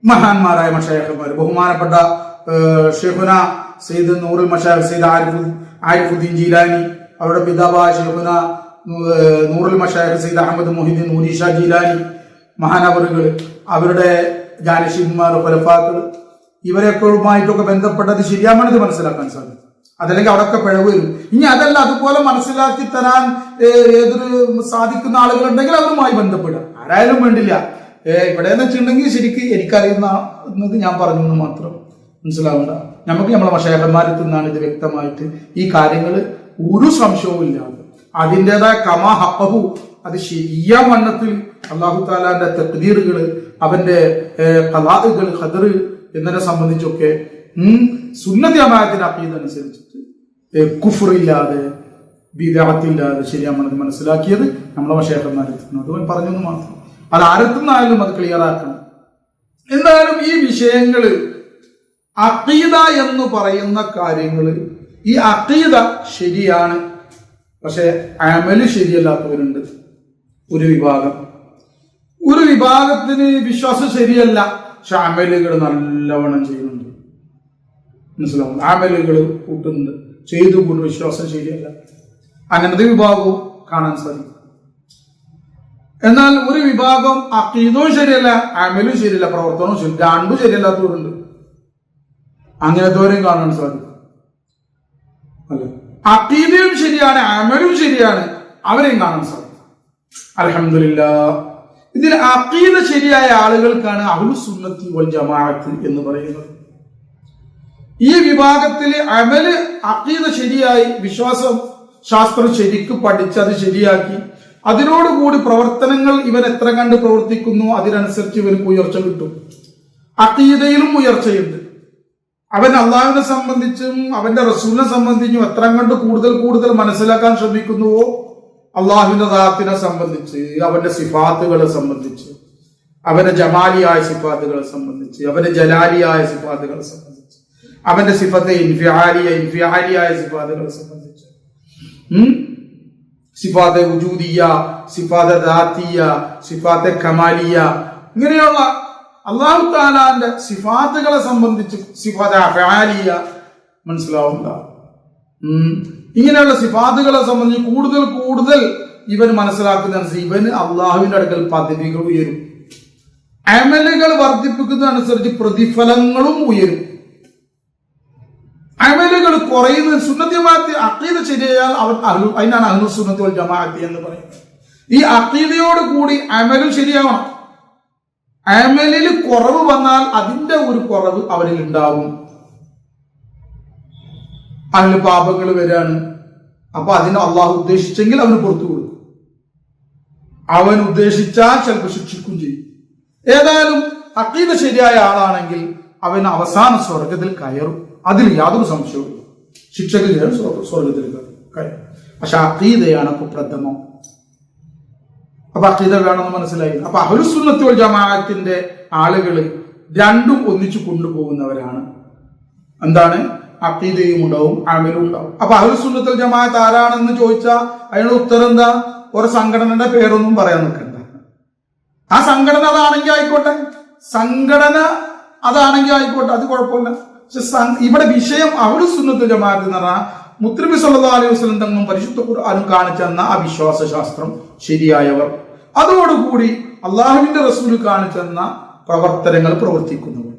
മഹാന്മാരായ മശായിഖന്മാർ, ബഹുമാനപ്പെട്ട ഷെയ്ഖുന സയ്യിദ് നൂറുൽ മശായിഖ് സയ്യിദ് ആരിഫുദ്ദീൻ ജീലാനി, അവരുടെ പിതാവായ ഷെയ്ഖുന നൂറുൽ മശായിഖ് സയ്യിദ് അഹമ്മദ് മുഹിദ്ദീൻ നൂരി ഷാ ജീലാനി മഹാനവറുകൾ, അവരുടെ ജാനശീന്മാർ, ഖുലഫാക്കൾ, ഇവരെയൊക്കെയുമായിട്ടൊക്കെ ബന്ധപ്പെട്ടത് ശരിയാമണത് മനസ്സിലാക്കാൻ സാധിക്കും. അതല്ലെങ്കിൽ അവിടെയൊക്കെ പിഴവ് വരും. ഇനി അതല്ല, അതുപോലെ മനസ്സിലാക്കി തരാൻ ഏതൊരു സാധിക്കുന്ന ആളുകളുണ്ടെങ്കിൽ അവരുമായി ബന്ധപ്പെടുക. ആരായാലും വേണ്ടില്ല. ഇവിടെ എന്ന് വെച്ചിട്ടുണ്ടെങ്കിൽ ശരിക്ക് എനിക്കറിയുന്നത് ഞാൻ പറഞ്ഞു എന്ന് മാത്രം മനസ്സിലാവണ്ട. നമുക്ക് നമ്മളെ മശായിഖന്മാരിൽ നിന്നാണ് ഇത് വ്യക്തമായിട്ട് ഈ കാര്യങ്ങൾ ഒരു സംശയവും ഇല്ലാതെ അതിൻ്റെതായ കമാ ഹഖഹു, അത് ശരിയാ വണ്ണത്തിൽ അല്ലാഹു തആലാന്റെ തഖ്ദീറുകൾ, അവന്റെ ഖലാഉകൾ, ഖദർ എന്നതിനെ സംബന്ധിച്ചൊക്കെ സുന്നത്ത് ജമാഅത്തിന്റെ അഖീദ അനുസരിച്ചിട്ട് കുഫ്റില്ലാതെ ബിദ്അത്തില്ലാതെ ശരിയാമണത് മനസ്സിലാക്കിയത് നമ്മളെ മശായിഖന്മാരിൽ നിന്ന്. അതുകൊണ്ട് പറഞ്ഞെന്ന് മാത്രം. അത് ആരെത്തുന്നായാലും അത് ക്ലിയർ ആക്കണം. എന്തായാലും ഈ വിഷയങ്ങള് അഖീദ എന്ന് പറയുന്ന കാര്യങ്ങള്, ഈ അഖീദ ശരിയാണ്, പക്ഷെ അമല് ശരിയല്ലാത്തവരുണ്ട് ഒരു വിഭാഗം. ഒരു വിഭാഗത്തിന് വിശ്വാസം ശരിയല്ല, പക്ഷെ അമലുകൾ നല്ലവണ്ണം ചെയ്യുന്നുണ്ട്. മനസ്സിലാവും? അമലുകൾ കൂട്ടുന്നുണ്ട്, ചെയ്തു കൊണ്ട് വിശ്വാസം ശരിയല്ല. അങ്ങനത്തെ വിഭാഗവും കാണാൻ സാധിക്കും. എന്നാൽ ഒരു വിഭാഗം അഖീദവും ശരിയല്ല, അമലും ശരിയല്ല, പ്രവർത്തനവും ശരി, രണ്ടും ശരിയല്ലാത്തവരുണ്ട്. അങ്ങനത്തെവരെയും കാണാൻ സാധിക്കും. അല്ലെ, അഖീദയും ശരിയാണ്, അമലും ശരിയാണ്, അവരെയും കാണാൻ സാധിക്കും. അൽഹംദുലില്ലാഹ്. ഇതിൽ അഖീദ ശരിയായ ആളുകൾക്കാണ് അഹ്ലുസ് സുന്നത്തി വൽ ജമാഅത്ത് എന്ന് പറയുന്നത്. ഈ വിഭാഗത്തിൽ അമല് അഖീദ ശരിയായി, വിശ്വാസം ശാസ്ത്രം ശരിക്കും പഠിച്ച് അത് ശരിയാക്കി അതിനോടുകൂടി പ്രവർത്തനങ്ങൾ ഇവൻ എത്ര കണ്ട് പ്രവർത്തിക്കുന്നു അതിനനുസരിച്ച് ഇവർക്ക് ഉയർച്ച കിട്ടും. അഖീദയിലും ഉയർച്ചയുണ്ട്. അവൻ അള്ളാഹുവിനെ സംബന്ധിച്ചും അവന്റെ റസൂലിനെ സംബന്ധിച്ചും എത്ര കണ്ട് കൂടുതൽ മനസ്സിലാക്കാൻ ശ്രമിക്കുന്നുവോ, അള്ളാഹുവിന്റെ ദാത്തിനെ സംബന്ധിച്ച്, അവന്റെ സിഫാത്തുകളെ സംബന്ധിച്ച്, അവന്റെ ജമാലിയായ സിഫാത്തുകളെ സംബന്ധിച്ച്, അവന്റെ ജലാലിയായ സിഫാത്തുകളെ സംബന്ധിച്ച്, അവന്റെ സിഫത്തെ ഇൻഫിയാലിയായ സിഫാത്തുകളെ സംബന്ധിച്ച്, സിഫാത്തെ വുജൂദിയ, സിഫാത്തെ ദാത്തിയ, സിഫാത്തെ കമാലിയ, ഇങ്ങനെയുള്ള അല്ലാഹു തആലാന്റെ സിഫാത്തുകളെ സംബന്ധിച്ച്, സിഫാത്തെ അഫ്ആലിയ, മനസ്സിലാവുക. ഇങ്ങനെയുള്ള സിഫാത്തുകളെ സംബന്ധിച്ച് കൂടുതൽ ഇവൻ മനസ്സിലാക്കുന്നതനുസരിച്ച് ഇവന് അള്ളാഹുവിന്റെ അടുക്കൽ പദവികൾ ഉയരും. അമലുകൾ വർദ്ധിപ്പിക്കുന്നതനുസരിച്ച് പ്രതിഫലങ്ങളും ഉയരും. അമലുകൾ കുറയുന്ന സുന്നത്തി ജമാഅത്ത് അഖീദ ശരിയായാൽ അതിനാണ് അഹ്ലുസ് സുന്നത്തി വൽ ജമാഅത്ത് എന്ന് പറയുന്നത്. ഈ അഖീദയോട് കൂടി അമലും ശരിയാവണം. അമലിൽ കുറവ് വന്നാൽ അതിന്റെ ഒരു കുറവ് അവരിൽ ഉണ്ടാവും. അതിന് പാപങ്ങൾ വരാണ്. അപ്പൊ അതിന് അള്ളാഹു ഉദ്ദേശിച്ചെങ്കിൽ അവന് പുറത്തു കൊടുക്കും, അവൻ ഉദ്ദേശിച്ചാൽ ചിലപ്പോൾ ശിക്ഷിക്കും ചെയ്യും. ഏതായാലും അഖീദ ശരിയായ ആളാണെങ്കിൽ അവൻ അവസാന സ്വർഗത്തിൽ കയറും, അതിൽ യാതൊരു സംശയവും. ശിക്ഷക്ക് ചെയ്യാൻ സ്വർഗത്തിൽ കയറും. പക്ഷെ അഖീദയാണ് അപ്പൊ പ്രഥമം. അപ്പൊ അഖീദ വേണമെന്ന് മനസ്സിലായി. അപ്പൊ അഹ്ലുസ് സുന്നത്തി വൽ ജമാഅത്തിന്റെ ആളുകൾ രണ്ടും ഒന്നിച്ചു കൊണ്ടുപോകുന്നവരാണ്. എന്താണ്? അഖീദയും ഉണ്ടാവും, അമലും ഉണ്ടാവും. അപ്പൊ അഹ്ലുസ് സുന്നത്തി വൽ ജമാഅത്ത് ആരാണെന്ന് ചോദിച്ചാൽ അതിനുള്ള ഉത്തരം എന്താ? ഒരു സംഘടനയുടെ പേരൊന്നും പറയാൻ നിൽക്കണ്ട. ആ സംഘടന അതാണെങ്കിൽ ആയിക്കോട്ടെ, അത് കുഴപ്പമില്ല. പക്ഷെ ഇവിടെ വിഷയം അഹ്ലുസ് സുന്നത്തി വൽ ജമാഅത്ത് എന്ന് പറഞ്ഞാൽ മുത്തുനബി സല്ലല്ലാഹു അലൈഹി വസല്ലം തങ്ങളും പരിശുദ്ധ ഖുർആനും കാണിച്ചെന്ന ആ വിശ്വാസശാസ്ത്രം ശരിയായവർ, അതോടുകൂടി അള്ളാഹുവിന്റെ റസൂൽ കാണിച്ചെന്ന പ്രവർത്തനങ്ങൾ പ്രവർത്തിക്കുന്നവർ.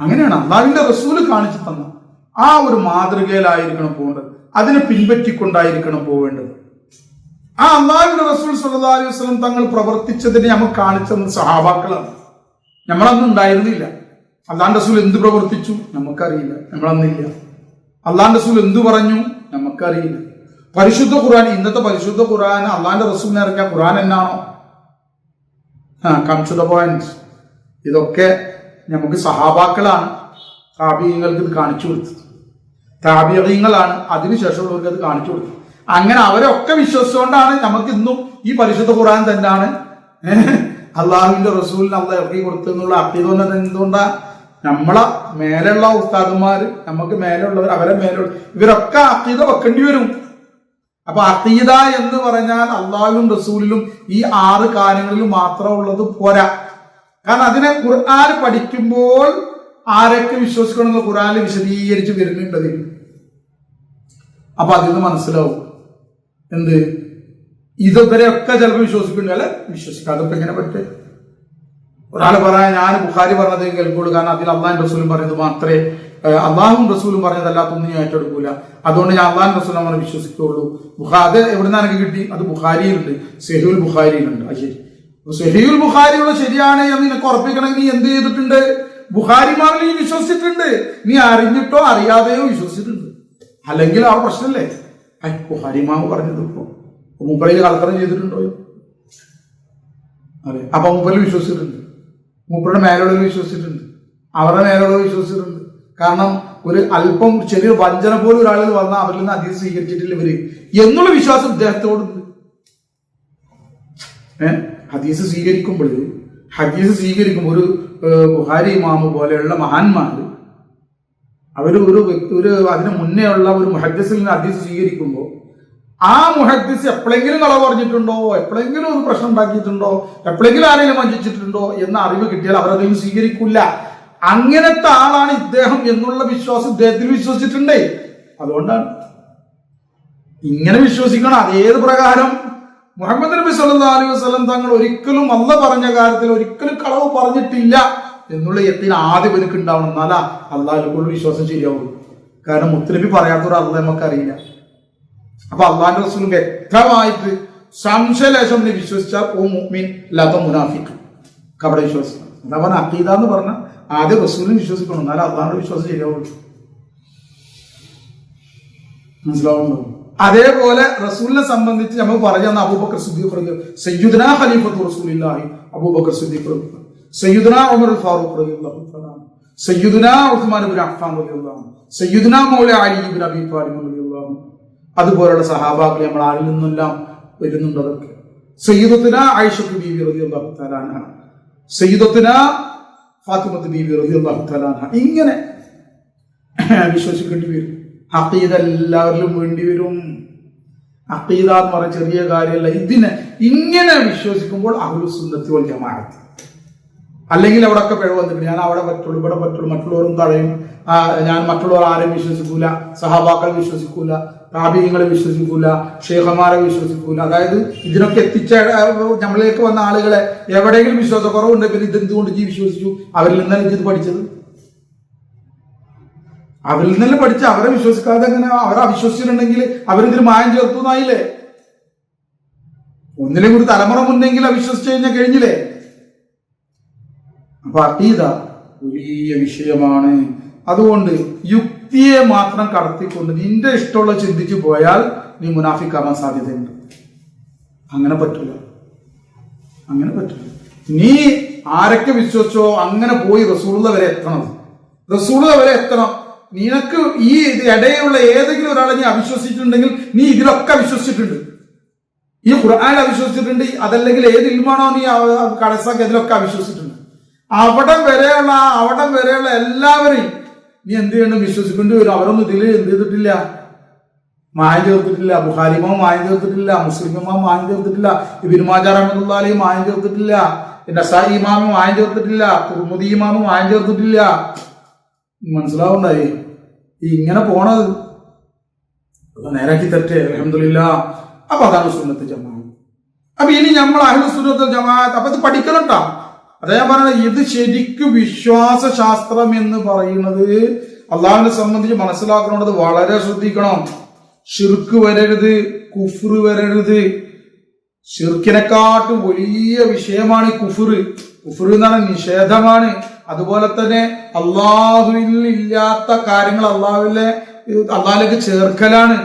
അങ്ങനെയാണ് അള്ളാഹുവിന്റെ റസൂൽ കാണിച്ചു തന്ന ആ ഒരു മാതൃകയിലായിരിക്കണം പോകേണ്ടത്. അതിനെ പിൻപറ്റിക്കൊണ്ടായിരിക്കണം പോവേണ്ടത്. ആ അള്ളാഹുവിന്റെ റസൂൽ സല്ലല്ലാഹു അലൈഹി വസല്ലം തങ്ങൾ പ്രവർത്തിച്ചതിനെ നമുക്ക് കാണിച്ചു തന്ന സഹാബാക്കളാണ്. നമ്മളൊന്നും ഉണ്ടായിരുന്നില്ല. അള്ളാഹുവിന്റെ റസൂൽ എന്ത് പ്രവർത്തിച്ചു നമുക്കറിയില്ല, നമ്മളന്നില്ല. അള്ളാഹുവിന്റെ റസൂൽ എന്തു പറഞ്ഞു നമുക്കറിയില്ല. പരിശുദ്ധ ഖുർആൻ, ഇന്നത്തെ പരിശുദ്ധ ഖുർആൻ അള്ളാഹുവിന്റെ റസൂലിനെ ഇറക്കിയ ഖുർആൻ എന്നാണോ? Come to the point. ഇതൊക്കെ നമുക്ക് സഹാബാക്കളാണ് താബിഈങ്ങൾക്ക് ഇത് കാണിച്ചു കൊടുത്തത്. താബിഈങ്ങളാണ് അതിനുശേഷമുള്ളവർക്ക് അത് കാണിച്ചു കൊടുത്തത്. അങ്ങനെ അവരൊക്കെ വിശ്വസിച്ചുകൊണ്ടാണ് നമുക്ക് ഇന്നും ഈ പരിശുദ്ധ ഖുർആൻ തന്നെയാണ് അള്ളാഹുവിന്റെ റസൂലിന് അള്ളാഹ് ഇറക്കി കൊടുത്തെന്നുള്ള അഖീദ. എന്തുകൊണ്ടാ? നമ്മളെ മേലുള്ള ഉസ്താദുമാര്, നമുക്ക് മേലുള്ളവർ, അവരെ മേലുള്ള ഇവരൊക്കെ അഖീദ വെക്കേണ്ടി വരും. അപ്പൊ അഖീദ എന്ന് പറഞ്ഞാൽ അള്ളാഹുവിലും റസൂലിലും ഈ 6 കാര്യങ്ങളിലും മാത്രം ഉള്ളത് പോരാ. കാരണം അതിനെ ഖുർആൻ പഠിക്കുമ്പോൾ ആരൊക്കെ വിശ്വസിക്കണമെന്ന് ഖുർആനിൽ വിശദീകരിച്ച് വരുന്നുണ്ട് അതിൽ. അപ്പൊ അതിൽ നിന്ന് മനസ്സിലാവും എന്ത് ഇതൊക്കെ ചിലപ്പോൾ വിശ്വസിക്കുന്നുണ്ട്, അല്ലെ വിശ്വസിക്കാതെ ഇപ്പൊ എങ്ങനെ പറ്റേ? ഒരാൾ പറയാൻ ഞാൻ ബുഖാരി പറഞ്ഞത് കേൾക്കുള്ളൂ, കാരണം അതിൽ അള്ളാഹും റസൂലും പറയുന്നത് മാത്രമേ, അള്ളാഹും റസൂലും പറഞ്ഞതല്ലാത്തൊന്നും ഞാൻ ഏറ്റെടുക്കൂല, അതുകൊണ്ട് ഞാൻ അള്ളാഹും റസൂലും അങ്ങനെ വിശ്വസിക്കുള്ളൂ. അത് എവിടെ നിന്നാണ് കിട്ടി? അത് ബുഖാരിയിലുണ്ട്, സഹീഹുൽ ബുഖാരിയിലുണ്ട്. അത് ശരി, സഹീഹുൽ ബുഖാരിയുള്ള ശരിയാണ് എന്ന് നിനക്ക് ഉറപ്പിക്കണമെങ്കിൽ നീ എന്ത് ചെയ്തിട്ടുണ്ട്? ബുഖാരിമാരിൽ നീ വിശ്വസിച്ചിട്ടുണ്ട്. നീ അറിഞ്ഞിട്ടോ അറിയാതെയോ വിശ്വസിച്ചിട്ടുണ്ട്. അല്ലെങ്കിൽ ആ പ്രശ്നമല്ലേ? ബുഖാരിമാവ് പറഞ്ഞത് ഇപ്പോ മൂപ്പറയിൽ കലത്തരം ചെയ്തിട്ടുണ്ടോ? അതെ. അപ്പൊ മൂപ്പറിൽ വിശ്വസിച്ചിട്ടുണ്ട്, മൂപ്പരുടെ മേലുള്ളവർ വിശ്വസിച്ചിട്ടുണ്ട്, അവരുടെ മേലുള്ളവർ വിശ്വസിച്ചിട്ടുണ്ട്. കാരണം ഒരു അല്പം ചെറിയ വഞ്ചന പോലും ഒരാളിൽ വന്നാൽ അവരിൽ നിന്ന് ഹദീസ് സ്വീകരിച്ചിട്ടില്ല ഇവര് എന്നുള്ള വിശ്വാസം ഇദ്ദേഹത്തോടുണ്ട്. ഹദീസ് സ്വീകരിക്കുമ്പോൾ ഒരു ബുഖാരി ഇമാമ് പോലെയുള്ള മഹാന്മാര് അവര് ഒരു അതിന് മുന്നേ ഉള്ള ഒരു മുഹദ്ദിസിൽ നിന്ന് ഹദീസ് സ്വീകരിക്കുമ്പോൾ ആ മുഹദ്ദിസ് എപ്പോഴെങ്കിലും കളവ് പറഞ്ഞിട്ടുണ്ടോ, എപ്പോഴെങ്കിലും ഒരു പ്രശ്നം ഉണ്ടാക്കിയിട്ടുണ്ടോ, എപ്പോഴെങ്കിലും ആരെങ്കിലും വഞ്ചിച്ചിട്ടുണ്ടോ എന്ന അറിവ് കിട്ടിയാൽ അവരതിൽ സ്വീകരിക്കില്ല. അങ്ങനത്തെ ആളാണ് ഇദ്ദേഹം എന്നുള്ള വിശ്വാസം ഇദ്ദേഹത്തിൽ വിശ്വസിച്ചിട്ടുണ്ടേ. അതുകൊണ്ടാണ് ഇങ്ങനെ വിശ്വസിക്കണം. അതേത് പ്രകാരം മുഹമ്മദ് നബി സല്ലല്ലാഹു അലൈഹി വസല്ലം തങ്ങൾ ഒരിക്കലും അല്ല പറഞ്ഞ കാര്യത്തിൽ ഒരിക്കലും കളവ് പറഞ്ഞിട്ടില്ല എന്നുള്ള യഖീൻ ആദ്യം എനിക്ക് ഉണ്ടാവണം. എന്നാലാ അള്ളാഹിനെക്കുള്ള വിശ്വാസം ശരിയാവുള്ളൂ. കാരണം മുത്തുനബി പറയാത്തൊരു അള്ളാഹ് നമുക്കറിയില്ല. അപ്പൊ അള്ളാഹിന്റെ റസൂൽ വ്യക്തമായിട്ട് സംശയലേശം വിശ്വസിച്ചാൽ ഓ മുഅ്മിൻ അല്ലാത്ത മുനാഫിഖ് കപട വിശ്വാസം. അതാ പറഞ്ഞ അഖീദ എന്ന് പറഞ്ഞ ആദ്യം റസൂലിനെ വിശ്വസിക്കണം, എന്നാലും അള്ളാഹിന്റെ വിശ്വാസം ശരിയാവുള്ളൂ. മനസ്സിലാവുന്നു? അതേപോലെ റസൂലിനെ സംബന്ധിച്ച് നമ്മൾ പറഞ്ഞ അബൂബക്കർ സിദ്ദീഖ് സയ്യിദുനാ ഖലീഫത്തു റസൂലില്ലാഹി അബൂബക്കർ സിദ്ദീഖ്, സയ്യിദുനാ ഉമർ ഫാറൂഖ് റളിയല്ലാഹു തആല, സയ്യിദുനാ ഉസ്മാൻ ഇബ്നു അഫ്ഫാൻ റളിയല്ലാഹു, സയ്യിദുനാ മൗല അലി ഇബ്നു അബീ ത്വാലിബ് റളിയല്ലാഹു, അതുപോലുള്ള സഹാബാക്കൾ നമ്മൾ ആരിൽ നിന്നെല്ലാം വരുന്നുണ്ട്. അതൊക്കെ സയ്യിദത്തുനാ ആയിഷത്തു ബീവി റളിയല്ലാഹു തആല അൻഹ, സയ്യിദത്തുനാ ഫാത്തിമത്തു ബീവി റളിയല്ലാഹു തആല അൻഹ. ഇങ്ങനെ വിശ്വസിക്കേണ്ടി വരും. അഖീദ എല്ലാവരിലും വേണ്ടി വരും. അഖീദ എന്ന് പറഞ്ഞ ചെറിയ കാര്യമല്ല. ഇതിനെ ഇങ്ങനെ വിശ്വസിക്കുമ്പോൾ അഹ്ലുസ് സുന്നത്തി വൽ ജമാഅത്ത്. അല്ലെങ്കിൽ അവിടെയൊക്കെ പിഴവ് വന്നിട്ട് ഞാൻ അവിടെ പറ്റുള്ളൂ, ഇവിടെ പറ്റുള്ളൂ, മറ്റുള്ളവരും തടയും, ഞാൻ മറ്റുള്ളവർ ആരെയും വിശ്വസിക്കൂല, സഹാബാക്കൾ വിശ്വസിക്കൂല, താബിഈങ്ങളെ വിശ്വസിക്കൂല, ഷേഖന്മാരെ വിശ്വസിക്കൂല. അതായത് ഇതിനൊക്കെ എത്തിച്ച നമ്മളിലേക്ക് വന്ന ആളുകളെ എവിടെയെങ്കിലും വിശ്വാസക്കുറവുണ്ട്, പിന്നെ ഇതെന്തുകൊണ്ട് വിശ്വസിച്ചു? അവരിൽ നിന്നല്ല ഇത് പഠിച്ചത്. അവരിൽ നിന്നല്ല പഠിച്ച് അവരെ വിശ്വസിക്കാതെ എങ്ങനെ? അവരെ അവിശ്വസിച്ചിട്ടുണ്ടെങ്കിൽ അവരിതിൽ മായം ചേർത്തു എന്നായില്ലേ? ഒന്നിലും കൂടി തലമുറ മുന്നെങ്കിൽ അവിശ്വസിച്ചു കഴിഞ്ഞാൽ കഴിഞ്ഞില്ലേ? അപ്പൊ അഖീദ വലിയ വിഷയമാണ്. അതുകൊണ്ട് യുക്തിയെ മാത്രം കടത്തിക്കൊണ്ട് നിന്റെ ഇഷ്ടമുള്ള ചിന്തിച്ചു പോയാൽ നീ മുനാഫിക്കാവാൻ സാധ്യതയുണ്ട്. അങ്ങനെ പറ്റില്ല, അങ്ങനെ പറ്റില്ല. നീ ആരൊക്കെ വിശ്വസിച്ചോ അങ്ങനെ പോയി റസൂലുള്ളാഹി വരെ എത്തണം. റസൂലുള്ളാഹി വരെ എത്തണം. നിനക്ക് ഈ ഇടയിലുള്ള ഏതെങ്കിലും ഒരാളെ നീ അവിശ്വസിച്ചിട്ടുണ്ടെങ്കിൽ നീ ഇതിലൊക്കെ വിശ്വസിച്ചിട്ടുണ്ട്. ഈ ഖുർആനിൽ അവിശ്വസിച്ചിട്ടുണ്ട്, അതല്ലെങ്കിൽ ഏത് ഇൽമാണോ നീ കടസാക്കി അതിലൊക്കെ അവിശ്വസിച്ചിട്ടുണ്ട്. അവിടം വരെയുള്ള എല്ലാവരെയും നീ എന്ത് ചെയ്യണം? വിശ്വസിക്കേണ്ടി വരും. അവരൊന്നും ഇതിൽ എന്ത് ചെയ്തിട്ടില്ല? മായം ചേർത്തിട്ടില്ല. ബുഖാരി ഇമാം മായം ചേർത്തിട്ടില്ല, മുസ്ലിം ഇമാം മായം ചേർത്തിട്ടില്ല, ഇബ്നു മാജാ റഹ്മത്തുള്ളാഹി അലൈഹി മായം ചേർത്തിട്ടില്ല, നസായി ഇമാം മായം ചേർത്തിട്ടില്ല, തുർമുദി ഇമാം മായം ചേർത്തിട്ടില്ല. മനസ്സിലാവുണ്ടായി? ഇങ്ങനെ പോണത് നേരാക്കി തരട്ടെ, അൽഹംദുലില്ലാ. അപ്പൊ അതാണ് സുന്നത്ത് ജമാഅത്ത്. അപ്പൊ ഇനി നമ്മൾ അഹ്ലു സുന്നത്ത് ജമാഅത്ത് അപ്പൊ ഇത് പഠിക്കണം ട്ടോ. അതാ ഞാൻ പറഞ്ഞത്, ഇത് ശരിക്കും വിശ്വാസ ശാസ്ത്രം എന്ന് പറയുന്നത് അള്ളാഹുവിനെ സംബന്ധിച്ച് മനസ്സിലാക്കണത് വളരെ ശ്രദ്ധിക്കണം. ശിർക്ക് വരരുത്, കുഫ്ർ വരരുത്. ശിർക്കിനെക്കാട്ടും വലിയ വിഷയമാണ് ഈ കുഫ്ർ. കുഫ്ർ എന്നാണ് നിഷേധമാണ്. അതുപോലെ തന്നെ അള്ളാഹുവിൽ ഇല്ലാത്ത കാര്യങ്ങൾ അള്ളാഹിലേക്ക് ചേർക്കലാണ്.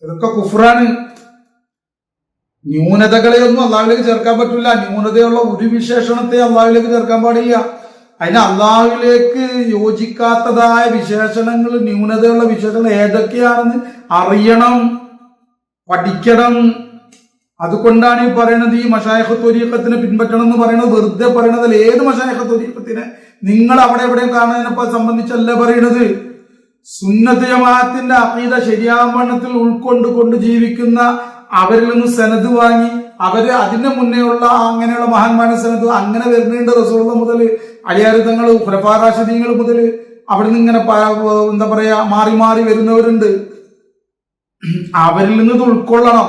ഇതൊക്കെ കുഫ്റാണ്. ന്യൂനതകളെയൊന്നും അള്ളാഹുവിലേക്ക് ചേർക്കാൻ പറ്റില്ല. ന്യൂനതയുള്ള ഒരു വിശേഷണത്തെ അള്ളാഹുവിലേക്ക് ചേർക്കാൻ പാടില്ല. അതിന് അള്ളാഹുവിലേക്ക് യോജിക്കാത്തതായ വിശേഷണങ്ങൾ, ന്യൂനതയുള്ള വിശേഷണങ്ങൾ ഏതൊക്കെയാണെന്ന് അറിയണം, പഠിക്കണം. അതുകൊണ്ടാണ് ഈ പറയുന്നത് ഈ മശായിഖ് ത്വരീഖത്തിനെ പിൻപറ്റണം എന്ന് പറയുന്നത്. വെറുതെ പറയണതല്ല. ഏത് മശായിഖ് ത്വരീഖത്തിനെ നിങ്ങൾ അവിടെ എവിടെയും കാണുന്നതിനെ സംബന്ധിച്ചല്ല പറയണത്. സുന്നത്ത് ജമാഅത്തിന്റെ അഖീദ ശരിയാവണ്ണത്തിൽ ഉൾക്കൊണ്ട് ജീവിക്കുന്ന അവരിൽ നിന്ന് സനദ് വാങ്ങി അവര് അതിന്റെ മുന്നേ ഉള്ള അങ്ങനെയുള്ള മഹാന്മാരുടെ സനദ് അങ്ങനെ വരുന്നുണ്ട്. റസൂലുള്ളാഹി മുതൽ അലിയാരിതങ്ങൾ, ഖുലഫാ റാഷിദീങ്ങൾ മുതൽ അവിടെ നിന്ന് ഇങ്ങനെ എന്താ പറയാ മാറി മാറി വരുന്നവരുണ്ട്. അവരിൽ നിന്ന് ഇത് ഉൾക്കൊള്ളണം,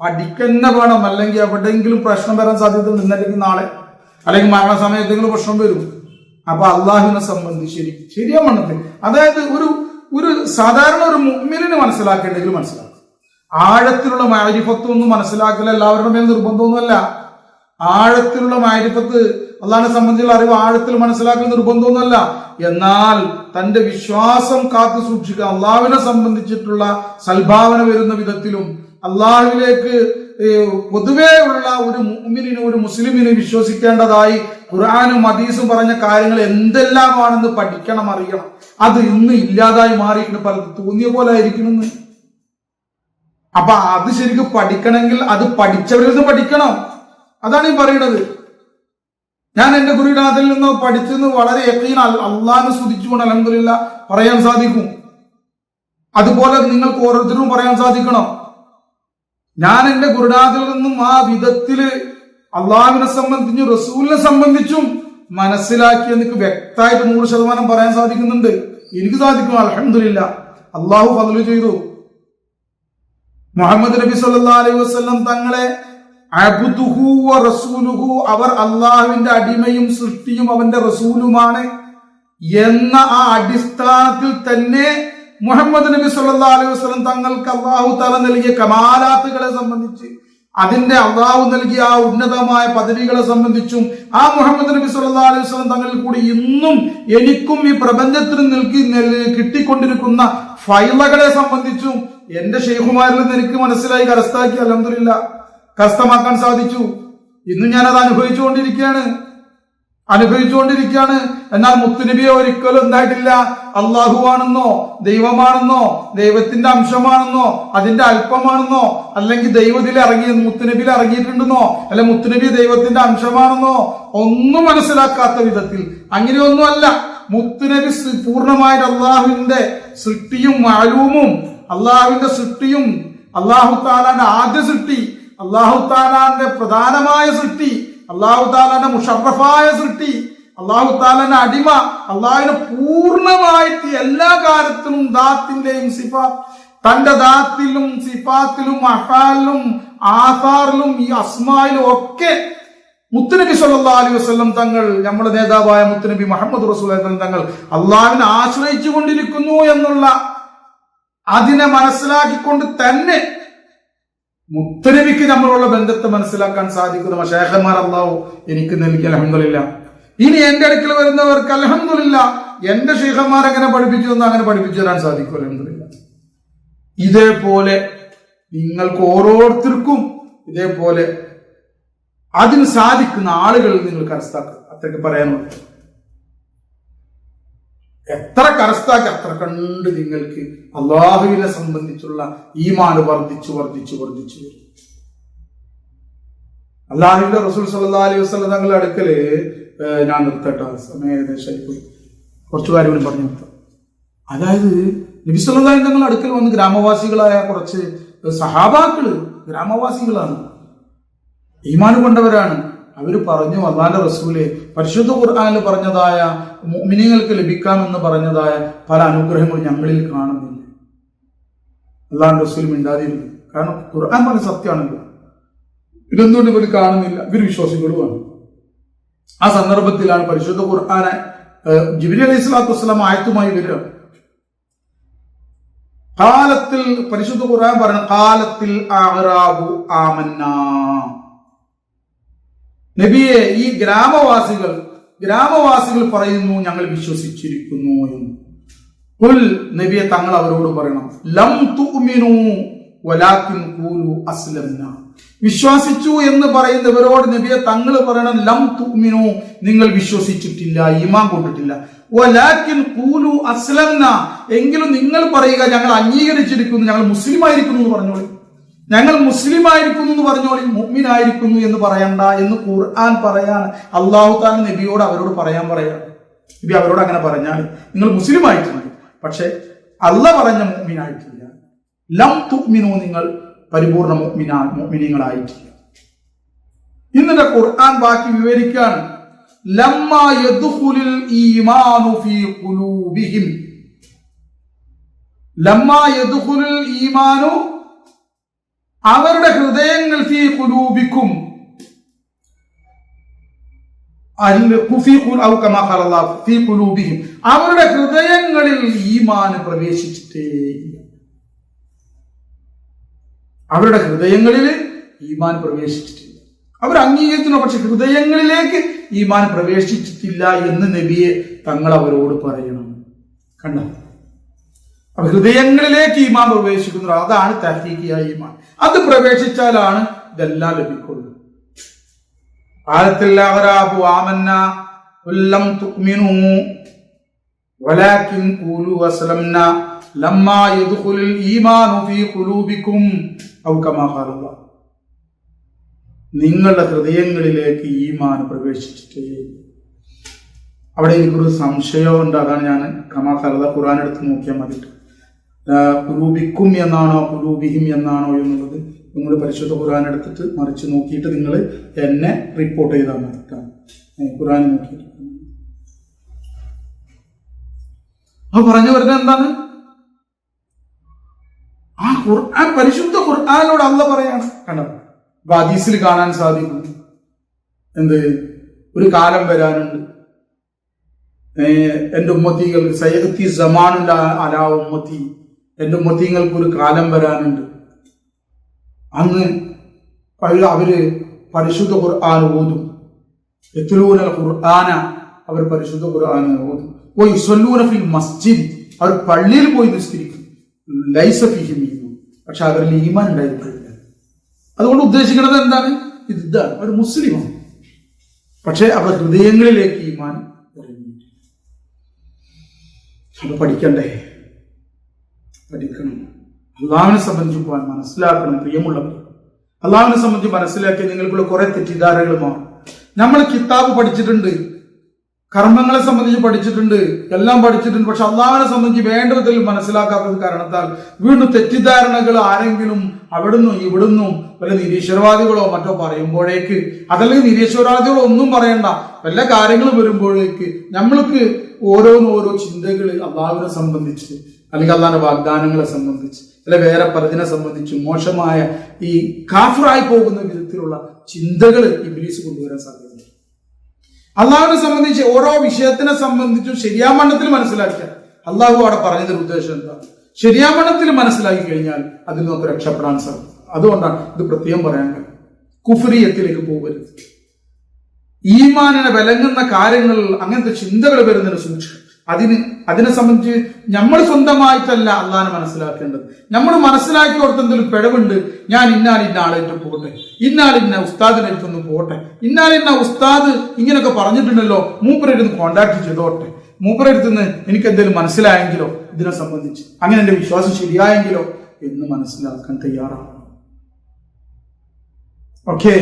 പഠിക്കന്നെ വേണം. അല്ലെങ്കിൽ എവിടെയെങ്കിലും പ്രശ്നം വരാൻ സാധ്യതയുണ്ട്. ഇന്നല്ലെങ്കിൽ നാളെ, അല്ലെങ്കിൽ മരണസമയത്തെങ്കിലും പ്രശ്നം വരും. അപ്പൊ അള്ളാഹുവിനെ സംബന്ധിച്ച് ശരിയാ മണ്ണത്തിൽ, അതായത് ഒരു സാധാരണ ഒരു മുഅ്മിനിന് മനസ്സിലാക്കേണ്ടെങ്കിലും മനസ്സിലാക്കും. ആഴത്തിലുള്ള മാരിഫത്തൊന്നും മനസ്സിലാക്കൽ എല്ലാവരുടെ മേൽ നിർബന്ധമൊന്നുമല്ല. ആഴത്തിലുള്ള മാരിഫത്ത്, അള്ളാഹിനെ സംബന്ധിച്ചുള്ള അറിവ് ആഴത്തിൽ മനസ്സിലാക്കൽ നിർബന്ധമൊന്നുമല്ല. എന്നാൽ തന്റെ വിശ്വാസം കാത്തു സൂക്ഷിക്കുക, അള്ളാഹുവിനെ സംബന്ധിച്ചിട്ടുള്ള സൽഭാവന വരുന്ന വിധത്തിലും അള്ളാഹുവിലേക്ക് പൊതുവേ ഉള്ള ഒരു മുഅ്മിനിന്, ഒരു മുസ്ലിമിന് വിശ്വസിക്കേണ്ടതായി ഖുർആനും ഹദീസും പറഞ്ഞ കാര്യങ്ങൾ എന്തെല്ലാമാണെന്ന് പഠിക്കണം, അറിയണം. അത് ഇന്ന് ഇല്ലാതായി മാറിയിരിക്കുന്നു, പലർക്കും തോന്നിയ പോലെ ആയിരിക്കണമെന്ന്. അപ്പൊ അത് ശരിക്കും പഠിക്കണമെങ്കിൽ അത് പഠിച്ചവരിൽ നിന്ന് പഠിക്കണം. അതാണ് ഈ പറയുന്നത്. ഞാൻ എന്റെ ഗുരുനാഥിൽ നിന്ന് പഠിച്ചെന്ന് വളരെ യഖീൻ അള്ളാഹിനെ സ്തുതിച്ചുകൊണ്ട് അൽഹംദുലില്ലാഹ് പറയാൻ സാധിക്കും. അതുപോലെ നിങ്ങൾക്ക് ഓരോരുത്തരും പറയാൻ സാധിക്കണം. ഞാൻ എന്റെ ഗുരുനാഥിൽ നിന്നും ആ വിധത്തില് അള്ളാഹുവിനെ സംബന്ധിച്ചും റസൂലിനെ സംബന്ധിച്ചും മനസ്സിലാക്കി എനിക്ക് വ്യക്തമായിട്ട് 100% പറയാൻ സാധിക്കുന്നുണ്ട്. എനിക്ക് സാധിക്കും. അൽഹംദുലില്ലാ, അള്ളാഹു ഫദ്ല് ചെയ്തു. മുഹമ്മദ് നബി സല്ലല്ലാഹു അലൈഹി വസല്ലം തങ്ങളെ അബ്ദുഹു വ റസൂലുഹു, അവർ അള്ളാഹുവിന്റെ അടിമയും സൃഷ്ടിയും അവന്റെ റസൂലുമാണ് എന്ന ആ അടിസ്ഥാനത്തിൽ തന്നെ മുഹമ്മദ് നബി സല്ലല്ലാഹു അലൈഹി വസല്ലം തങ്ങൾക്ക് അള്ളാഹു തആല നൽകിയ കമാലാത്തുകളെ സംബന്ധിച്ച്, അതിന്റെ അള്ളാഹു നൽകിയ ആ ഉന്നതമായ പദവികളെ സംബന്ധിച്ചും, ആ മുഹമ്മദ് നബി സല്ലല്ലാഹു അലൈഹി വസല്ലം തങ്ങളിൽ കൂടി ഇന്നും എനിക്കും ഈ പ്രപഞ്ചത്തിന് കിട്ടിക്കൊണ്ടിരിക്കുന്ന ഫൈളകളെ സംബന്ധിച്ചും എന്റെ ശൈഖുമാരിൽ നിന്ന് എനിക്ക് മനസ്സിലായി, കരസ്ഥാക്കി. അൽഹംദുലില്ലാ, കരസ്ഥമാക്കാൻ സാധിച്ചു. ഇന്നും ഞാനത് അനുഭവിച്ചുകൊണ്ടിരിക്കുകയാണ്. എന്നാൽ മുത്തുനബിയെ ഒരിക്കലും എന്തായിട്ടില്ല അള്ളാഹുവാണെന്നോ ദൈവമാണെന്നോ ദൈവത്തിന്റെ അംശമാണെന്നോ അതിന്റെ അല്പമാണെന്നോ അല്ലെങ്കിൽ മുത്തുനബിയിൽ ഇറങ്ങിയിട്ടുണ്ടെന്നോ അല്ലെ മുത്തുനബി ദൈവത്തിന്റെ അംശമാണെന്നോ ഒന്നും മനസ്സിലാക്കാത്ത വിധത്തിൽ, അങ്ങനെയൊന്നുമല്ല. മുത്തുനബി പൂർണ്ണമായിട്ട് അള്ളാഹുവിന്റെ സൃഷ്ടിയും മാലൂമും, അള്ളാഹുവിന്റെ സൃഷ്ടിയും, അള്ളാഹു താലാന്റെ ആദ്യ സൃഷ്ടി, അള്ളാഹു താലാന്റെ പ്രധാനമായ സൃഷ്ടി, അള്ളാഹു താലാന്റെ മുഷറഫായ സൃഷ്ടി, അള്ളാഹു താലാന്റെ അടിമ, അള്ളാഹുവിനെ പൂർണ്ണമായിട്ട് എല്ലാ കാര്യത്തിലും ദാത്തിന്റെയും തന്റെ ദാത്തിലും സിഫാത്തിലും അഫാലിലും ആസാറിലും ഈ അസ്മായിലും ഒക്കെ മുത്തുനബി സല്ലല്ലാഹു അലൈഹി വസല്ലം തങ്ങൾ, നമ്മുടെ നേതാവായ മുത്തുനബി മുഹമ്മദ് റസൂലുള്ളാഹി തങ്ങൾ അള്ളാഹുവിനെ ആശ്രയിച്ചു കൊണ്ടിരിക്കുന്നു എന്നുള്ള അതിനെ മനസ്സിലാക്കിക്കൊണ്ട് തന്നെ മുത്തുനബിക്ക് നമ്മളുള്ള ബന്ധത്തെ മനസ്സിലാക്കാൻ സാധിക്കുന്ന മശായിഖന്മാർ അല്ലാഹു എനിക്ക് നൽകി. അൽഹംദുലില്ലാ. ഇനി എന്റെ അടുക്കൽ വരുന്നവർക്ക് അൽഹംദുലില്ലാ എന്റെ ശൈഖന്മാർ എങ്ങനെ പഠിപ്പിച്ചു എന്ന് അങ്ങനെ പഠിപ്പിച്ചു തരാൻ സാധിക്കും. അൽഹംദുലില്ലാ. ഇതേപോലെ നിങ്ങൾക്ക് ഓരോരുത്തർക്കും ഇതേപോലെ അതിന് സാധിക്കുന്ന ആളുകൾ നിങ്ങൾ കരസ്ഥാക്കുക. അത്രയ്ക്ക് പറയാനുള്ളൂ. എത്ര കരസ്ഥാക്കി അത്ര കണ്ട് നിങ്ങൾക്ക് അള്ളാഹുവിനെ സംബന്ധിച്ചുള്ള ഈമാൻ വർദ്ധിച്ചു വരും. അള്ളാഹുവിന്റെ റസൂൽ സല്ലല്ലാഹു അലൈഹി വസല്ലം തങ്ങളുടെ അടുക്കല് ഞാൻ നിർത്തട്ടെ, സമയം ഏകദേശമായി പോയി. കുറച്ചു കാര്യങ്ങളും പറഞ്ഞു നിർത്താം. അതായത് നബി സല്ലല്ലാഹു അലൈഹി തങ്ങളുടെ അടുക്കൽ വന്ന് ഗ്രാമവാസികളായ കുറച്ച് സഹാബാക്കള് ഗ്രാമവാസികളാണ്, ഈമാൻ കൊണ്ടവരാണ്. അവര് പറഞ്ഞു, അല്ലാഹുവിന്റെ റസൂലെ, പരിശുദ്ധ ഖുർആനിൽ പറഞ്ഞതായ മുഅ്മിനീങ്ങൾക്ക് ലഭിക്കാമെന്ന് പറഞ്ഞതായ പല അനുഗ്രഹങ്ങളും ഞങ്ങളിൽ കാണുന്നില്ല. അല്ലാഹുവിന്റെ റസൂൽ മിണ്ടാതിരുന്നു. കാരണം ഖുർആൻ പറഞ്ഞ സത്യമാണല്ലോ. ഇതൊന്നുകൊണ്ട് ഇവർ കാണുന്നില്ല, ഇവർ വിശ്വാസികളുമാണ്. ആ സന്ദർഭത്തിലാണ് പരിശുദ്ധ ഖുർആനെ ജിബ്രീൽ അലൈഹി സ്വലാത്തു വസ്സലാം ആയത്തുമായി വരിക. കാലത്തിൽ പരിശുദ്ധ ഖുർആൻ പറഞ്ഞു, കാലത്തിൽ അഅറാബു ആമന്നാ. നബിയെ, ഈ ഗ്രാമവാസികൾ പറയുന്നു ഞങ്ങൾ വിശ്വസിച്ചിരിക്കുന്നു എന്ന്. ഖുൽ, നബിയെ തങ്ങൾ അവരോട് പറയണം, ലം തുഅ്മിനു വലാകിൻ ഖൂലു അസ്ലംനാ. വിശ്വസിച്ചു എന്ന് പറയുന്നവരോട് നബിയെ തങ്ങൾ പറയണം, ലം തുഅ്മിനു, നിങ്ങൾ വിശ്വസിച്ചിട്ടില്ല, ഈമാൻ കൊണ്ടിട്ടില്ല. വലാകിൻ ഖൂലു അസ്ലംനാ, എങ്കിലും നിങ്ങൾ പറയുക ഞങ്ങൾ അംഗീകരിച്ചിരിക്കുന്നു, ഞങ്ങൾ മുസ്ലിം ആയിരിക്കുന്നു എന്ന് പറഞ്ഞോളി. ഞങ്ങൾ മുസ്ലിം ആയിരിക്കുന്നു എന്ന് പറഞ്ഞോളി, മുഅ്മിൻ ആയിരിക്കുന്നു എന്ന് പറയണ്ട എന്ന് ഖുർആൻ പറയാണ്. അല്ലാഹു തആല നബിയോട് അവരോട് പറയാൻ പറയാണ്. നബി അവരോട് അങ്ങനെ പറഞ്ഞാൽ നിങ്ങൾ മുസ്ലിം ആയിട്ടുണ്ട്, പക്ഷെ അല്ലാഹ് പറഞ്ഞ മുഅ്മിൻ ആയിട്ടില്ല. ലം തുഅ്മിനു, നിങ്ങൾ പരിപൂർണ മുഅ്മിനീങ്ങളായിട്ടില്ല. ഇന്നിന്റെ ഖുർആൻ ബാക്കി വിവരിക്കുകയാണ്. ലമ്മാ യദ്ഖുലുൽ ഈമാനു ഫീ ഖുലൂബിഹിം. ലമ്മാ യദ്ഖുലുൽ ഈമാനു, അവരുടെ ഹൃദയങ്ങൾ ഫീ ഖുലൂബിക്കും, അവരുടെ ഹൃദയങ്ങളിൽ ഈമാൻ പ്രവേശിച്ചിട്ടേയില്ല. അവരുടെ ഹൃദയങ്ങളിൽ ഈമാൻ പ്രവേശിച്ചിട്ടില്ല. അവർ അംഗീകരിക്കുന്നു, പക്ഷെ ഹൃദയങ്ങളിലേക്ക് ഈമാൻ പ്രവേശിച്ചിട്ടില്ല എന്ന് നബിയെ തങ്ങൾ അവരോട് പറയണം. കണ്ടോ, ഹൃദയങ്ങളിലേക്ക് ഈമാൻ പ്രവേശിക്കുന്നു, അതാണ് തഹ്ഖീഖിയായ ഈമാൻ. അത് പ്രവേശിച്ചാലാണ് ഇതെല്ലാം ലഭിക്കുള്ളൂ. ആയത്തിൽ അഅറാബു ആമന്നാ ലം തുഅ്മിനൂ വലാകിൻ ഖൂലു അസ്ലംനാ ലമ്മാ യദ്ഖുലുൽ ഈമാനു ഫീ ഖുലൂബിക്കും ഔ കമാ ഖാല അല്ലാഹ്. നിങ്ങളുടെ ഹൃദയങ്ങളിലേക്ക് ഈമാൻ പ്രവേശിച്ചിട്ടേ. അവിടെ എനിക്കൊരു സംശയമുണ്ട്, അതാണ് ഞാൻ കമാ ഖാല അല്ലാഹ് ഖുർആൻ എടുത്ത് നോക്കിയാൽ മതി. ഖുലൂബിക്കും എന്നാണോ ഖുലൂബിഹിം എന്നാണോ എന്നുള്ളത് നിങ്ങൾ പരിശുദ്ധ ഖുർആൻ എടുത്തിട്ട് മറിച്ച് നോക്കിയിട്ട് നിങ്ങൾ എന്നെ റിപ്പോർട്ട് ചെയ്താൽ മതി. ഖുർആൻ നോക്കിയിട്ട് അത് പറഞ്ഞു വരുന്നത് എന്താണ്? ആ ഖുർആൻ, പരിശുദ്ധ ഖുർആനോട് അള്ളാഹ് പറയാണ്. കണ്ടോ, ഹദീസിൽ കാണാൻ സാധിക്കും എന്ത്, ഒരു കാലം വരാനുണ്ട്, എന്റെ ഉമ്മത്തികൾക്ക് സയഅതി സമാനുൽ അലാ ഉമ്മത്തി, എന്റെ ഉമ്മത്തികൾക്ക് ഒരു കാലം വരാനുണ്ട്, അന്ന് അവര് പരിശുദ്ധ ഖുർആൻ ഓതും. യത്ലൂനൽ ഖുർആന, അവർ പരിശുദ്ധ ഖുർആൻ ഓതും. വയുസല്ലൂന ഫിൽ മസ്ജിദ്, അവർ പള്ളിയിൽ പോയി നിസ്കരിക്കും. ലൈസ ഫീഹിം ഈമാൻ, പക്ഷെ അവരിൽ ഈമാൻ ഉണ്ടായിരിക്കില്ല. അതുകൊണ്ട് ഉദ്ദേശിക്കുന്നത് എന്താണ്? ഇതാണ്, അവർ മുസ്ലിമാണ്, പക്ഷെ അവർ ഹൃദയങ്ങളിലേക്ക് ഈമാൻ ഇറങ്ങിയിട്ടില്ല. അത് പഠിക്കണ്ടേ? പഠിക്കണം. അള്ളാഹുവിനെ സംബന്ധിച്ച് പോകാൻ മനസ്സിലാക്കണം. പ്രിയമുള്ളവർ, അള്ളാഹുവിനെ സംബന്ധിച്ച് മനസ്സിലാക്കി നിങ്ങൾക്കുള്ള കുറെ തെറ്റിദ്ധാരകൾ മാറും. നമ്മൾ കിതാബ് പഠിച്ചിട്ടുണ്ട്, കർമ്മങ്ങളെ സംബന്ധിച്ച് പഠിച്ചിട്ടുണ്ട്, എല്ലാം പഠിച്ചിട്ടുണ്ട്, പക്ഷെ അള്ളാഹുവിനെ സംബന്ധിച്ച് വേണ്ട വിധത്തിൽ മനസ്സിലാക്കാത്തത് കാരണത്താൽ വീണ്ടും തെറ്റിദ്ധാരണകൾ ആരെങ്കിലും അവിടുന്നും ഇവിടുന്നും വല്ല നിരീശ്വരവാദികളോ മറ്റോ പറയുമ്പോഴേക്ക്, അതല്ലെങ്കിൽ നിരീശ്വരവാദികളോ ഒന്നും പറയണ്ട, വല്ല കാര്യങ്ങളും വരുമ്പോഴേക്ക് നമ്മൾക്ക് ഓരോ ചിന്തകൾ അള്ളാഹുവിനെ സംബന്ധിച്ച്, അല്ലെങ്കിൽ അള്ളാഹിന്റെ വാഗ്ദാനങ്ങളെ സംബന്ധിച്ച്, അല്ലെ വേറെ പലതിനെ സംബന്ധിച്ച് മോശമായ ഈ കാഫിറായി പോകുന്ന വിധത്തിലുള്ള ചിന്തകൾ ഇബ്ലീസ് കൊണ്ടുവരാൻ സാധ്യതയുണ്ട്. അള്ളാഹുവിനെ സംബന്ധിച്ച് ഓരോ വിഷയത്തിനെ സംബന്ധിച്ചും ശരിയാമണ്ണത്തിൽ മനസ്സിലാക്കിയാൽ, അള്ളാഹു അവിടെ പറഞ്ഞതിന്റെ ഉദ്ദേശം എന്താ, ശരിയാമണ്ണത്തിൽ മനസ്സിലാക്കി കഴിഞ്ഞാൽ അതിൽ നമുക്ക് രക്ഷപ്പെടാൻ സാധിക്കും. അതുകൊണ്ടാണ് ഇത് പ്രത്യേകം പറയാൻ കഴിയും. കുഫ്രിയത്തിലേക്ക് പോകരുത്. ഈമാനിനെ വിലങ്ങുന്ന കാര്യങ്ങൾ, അങ്ങനത്തെ ചിന്തകൾ വരുന്നതിന് സൂക്ഷിക്കും. അതിനെ സംബന്ധിച്ച് നമ്മൾ സ്വന്തമായിട്ടല്ല അള്ളാഹിനെ മനസ്സിലാക്കേണ്ടത്. നമ്മൾ മനസ്സിലാക്കി കൊടുത്ത എന്തെങ്കിലും പിഴവുണ്ട്, ഞാൻ ഇന്ന ആളായിട്ട് പോട്ടെ, ഇന്ന ഉസ്താദിനടുത്തൊന്ന് പോട്ടെ, ഇന്ന ഉസ്താദ് ഇങ്ങനെയൊക്കെ പറഞ്ഞിട്ടുണ്ടല്ലോ, മൂപ്പരടുത്ത് കോണ്ടാക്ട് ചെയ്തോട്ടെ, മൂപ്പരടുത്തുനിന്ന് എനിക്ക് എന്തെങ്കിലും മനസ്സിലായെങ്കിലോ ഇതിനെ സംബന്ധിച്ച്, അങ്ങനെ എന്റെ വിശ്വാസം ശരിയായെങ്കിലോ എന്ന് മനസ്സിലാക്കാൻ തയ്യാറാണ്. ഓക്കെ,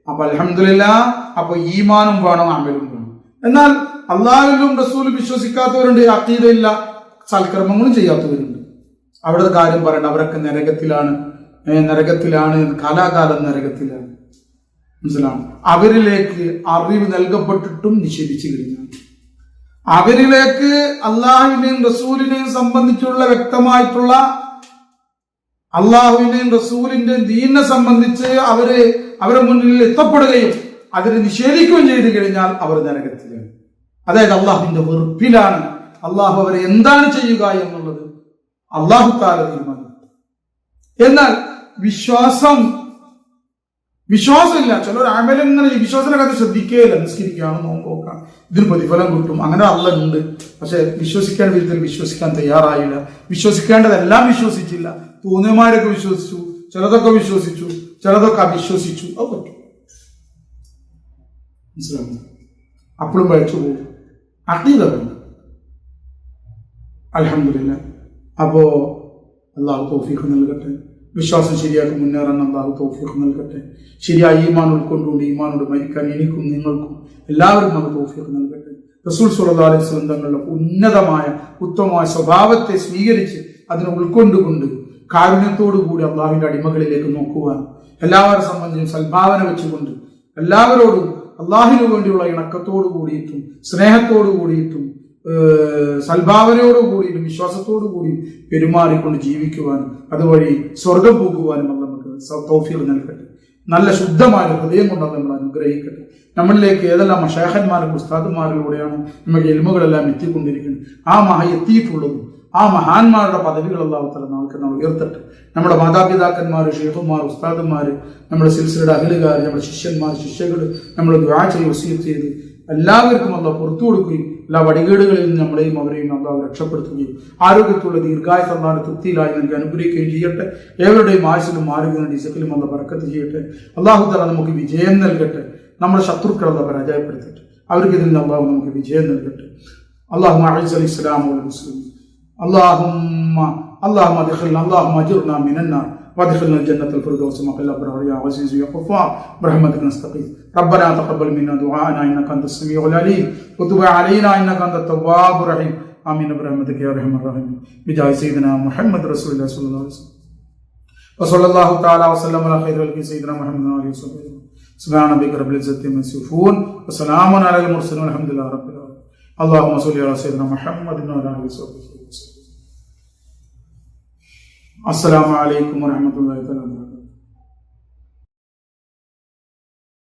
അപ്പൊ അൽഹംദുലില്ലാ, അപ്പൊ ഈമാനും വേണം, അമലും വേണം. എന്നാൽ അള്ളാഹുവിലും റസൂലും വിശ്വസിക്കാത്തവരുണ്ട്, അഖീദയില്ല, സൽക്കർമ്മങ്ങളും ചെയ്യാത്തവരുണ്ട്. അവിടുത്തെ കാര്യം പറയണ്ട, അവരൊക്കെ നരകത്തിലാണ്, കാലാകാലം നരകത്തിലാണ്. മനസ്സിലാണ്? അവരിലേക്ക് അറിവ് നൽകപ്പെട്ടിട്ടും നിഷേധിച്ചു കഴിഞ്ഞാൽ, അവരിലേക്ക് അള്ളാഹുവിനെയും റസൂലിനെയും സംബന്ധിച്ചുള്ള വ്യക്തമായിട്ടുള്ള അള്ളാഹുവിനെയും റസൂലിന്റെയും ദീനിനെ സംബന്ധിച്ച് അവരെ മുന്നിൽ എത്തപ്പെടുകയും അതിനെ നിഷേധിക്കുകയും ചെയ്തു കഴിഞ്ഞാൽ അവർ നരകത്തിലാണ്. അതായത് അള്ളാഹുവിന്റെ വെറുപ്പിലാണ്. അള്ളാഹു അവരെ എന്താണ് ചെയ്യുക എന്നുള്ളത് അള്ളാഹു താല തീരുമാനിക്കും. എന്നാൽ വിശ്വാസമില്ല, ചിലർ അമലിങ്ങനെ വിശ്വാസത്തിന്റെ കാര്യം ശ്രദ്ധിക്കുകയില്ല, നിസ്കരിക്കുകയാണ്, നോക്കാം, ഇതിന് പ്രതിഫലം കിട്ടും, അങ്ങനെ അള്ള ഉണ്ട്, പക്ഷെ വിശ്വസിക്കേണ്ട വിധത്തിൽ വിശ്വസിക്കാൻ തയ്യാറായില്ല, വിശ്വസിക്കേണ്ടതെല്ലാം വിശ്വസിച്ചില്ല, തോന്നിയമാരൊക്കെ വിശ്വസിച്ചു, ചിലതൊക്കെ വിശ്വസിച്ചു, ചിലതൊക്കെ അവിശ്വസിച്ചു. അത് പറ്റും, മനസ്സിലാകുന്നു? അപ്പോഴും പഴിച്ചു പോകും. അഖീദ വേണ്ട. അൽഹംദുലില്ലാ. അപ്പോ അള്ളാഹു തൗഫീഖ് നൽകട്ടെ. വിശ്വാസം ശരിയാക്കി മുന്നേറാൻ അള്ളാഹു തൗഫീഖ് നൽകട്ടെ. ശരിയായ ഈമാൻ ഉൾക്കൊണ്ടുകൊണ്ട് ഈമാനോട് മരിക്കാൻ എനിക്കും നിങ്ങൾക്കും എല്ലാവർക്കും അത് തൗഫീഖ് നൽകട്ടെ. റസൂൽ സ്വല്ലല്ലാഹു അലൈഹി വസല്ലം തങ്ങളുടെ ഉന്നതമായ ഉത്തമമായ സ്വഭാവത്തെ സ്വീകരിച്ച് അതിനെ ഉൾക്കൊണ്ടുകൊണ്ട് കാരുണ്യത്തോടു കൂടി അള്ളാഹുവിന്റെ അടിമകളിലേക്ക് നോക്കുവാൻ, എല്ലാവരെ സംബന്ധിച്ചും സൽഭാവന വെച്ചുകൊണ്ട് എല്ലാവരോടും അള്ളാഹുവിന് വേണ്ടിയുള്ള ഇണക്കത്തോടു കൂടിയിട്ടും സ്നേഹത്തോടു കൂടിയിട്ടും സൽഭാവനയോടു കൂടിയിട്ടും വിശ്വാസത്തോടു കൂടി പെരുമാറിക്കൊണ്ട് ജീവിക്കുവാനും അതുവഴി സ്വർഗം പോകുവാനും അത് നമുക്ക് തൗഫീഖ് നൽകട്ടെ. നല്ല ശുദ്ധമായ ഹൃദയം കൊണ്ട് നമ്മൾ അനുഗ്രഹിക്കട്ടെ. നമ്മളിലേക്ക് ഏതെല്ലാം മശായഖന്മാരും ഉസ്താദുമാരിലൂടെയാണ് നമുക്ക് ഇൽമുകളെല്ലാം എത്തിക്കൊണ്ടിരിക്കുന്നത്, എത്തിയിട്ടുള്ളതും ആ മഹാന്മാരുടെ പദവികൾ അല്ലാഹു തആല നമ്മൾ ഉയർത്തട്ടെ. നമ്മുടെ മാതാപിതാക്കന്മാർ, ഷെയ്ഖുമാർ, ഉസ്താദുമാർ, നമ്മുടെ സിൽസിലയുടെ അഹലുകാർ, നമ്മുടെ ശിഷ്യന്മാർ, ശിഷ്യകൾ നമ്മൾ ദുആ ചെയ്ത് വസിയത്ത് ചെയ്ത് എല്ലാവർക്കും അല്ലാഹു പുറത്തു കൊടുക്കുകയും എല്ലാ വടികേടുകളിൽ നിന്ന് നമ്മളെയും അവരെയും അല്ലാഹു രക്ഷപ്പെടുത്തുകയും ആരോഗ്യത്തുള്ള ദീർഘായുസ്സ് അല്ലാഹു തൃപ്തിയിലായി നമുക്ക് അനുഗ്രഹിക്കുകയും ചെയ്യട്ടെ. ഏവരുടെയും ആയുസ്സിലും ആരോഗ്യത്തിനും ഇസക്കിലും അല്ലാഹു ബറക്കത്ത് ചെയ്യട്ടെ. അല്ലാഹു തആല നമുക്ക് വിജയം നൽകട്ടെ. നമ്മുടെ ശത്രുക്കളെ അല്ലാഹു പരാജയപ്പെടുത്തട്ടെ. അവർക്കിതിൽ നിന്ന് അല്ലാഹു നമുക്ക് വിജയം നൽകട്ടെ. അല്ലാഹുമ്മ അഇസ്സൽ ഇസ്ലാം വൽ മുസ്ലിമീൻ. اللهم ادخلنا اللهم اجرنا من النار وادخلنا الجنة الفردوس مع الأبرار يا عزيز يا غفار برحمتك نستغيث. ربنا تقبل منا دعاءنا إنك أنت السميع العليم وتب علينا إنك أنت التواب الرحيم. آمين برحمتك يا أرحم الراحمين بجاه سيدنا محمد رسول الله صلى الله عليه وسلم. വസല്ലല്ലാഹു തആല വസല്ലമ അലാ ഖൈറിൽ ഖൽഖി സയ്യിദിനാ മുഹമ്മദ് വ ആലിഹി വസല്ലം. സുബ്ഹാന റബ്ബിക റബ്ബിൽ ഇസ്സത്തി അമ്മാ യസിഫൂൻ വസലാമുൻ അലൽ മുർസലീൻ വൽഹംദുലില്ലാഹി റബ്ബിൽ ആലമീൻ. അല്ലാഹുമ്മ സ്വല്ലി അലാ സയ്യിദിനാ മുഹമ്മദിൻ വ അലാ ആലിഹി വസല്ലം. അസ്സലാമു അലൈക്കും വറഹ്മത്തുള്ളാഹി വബറകാതുഹു.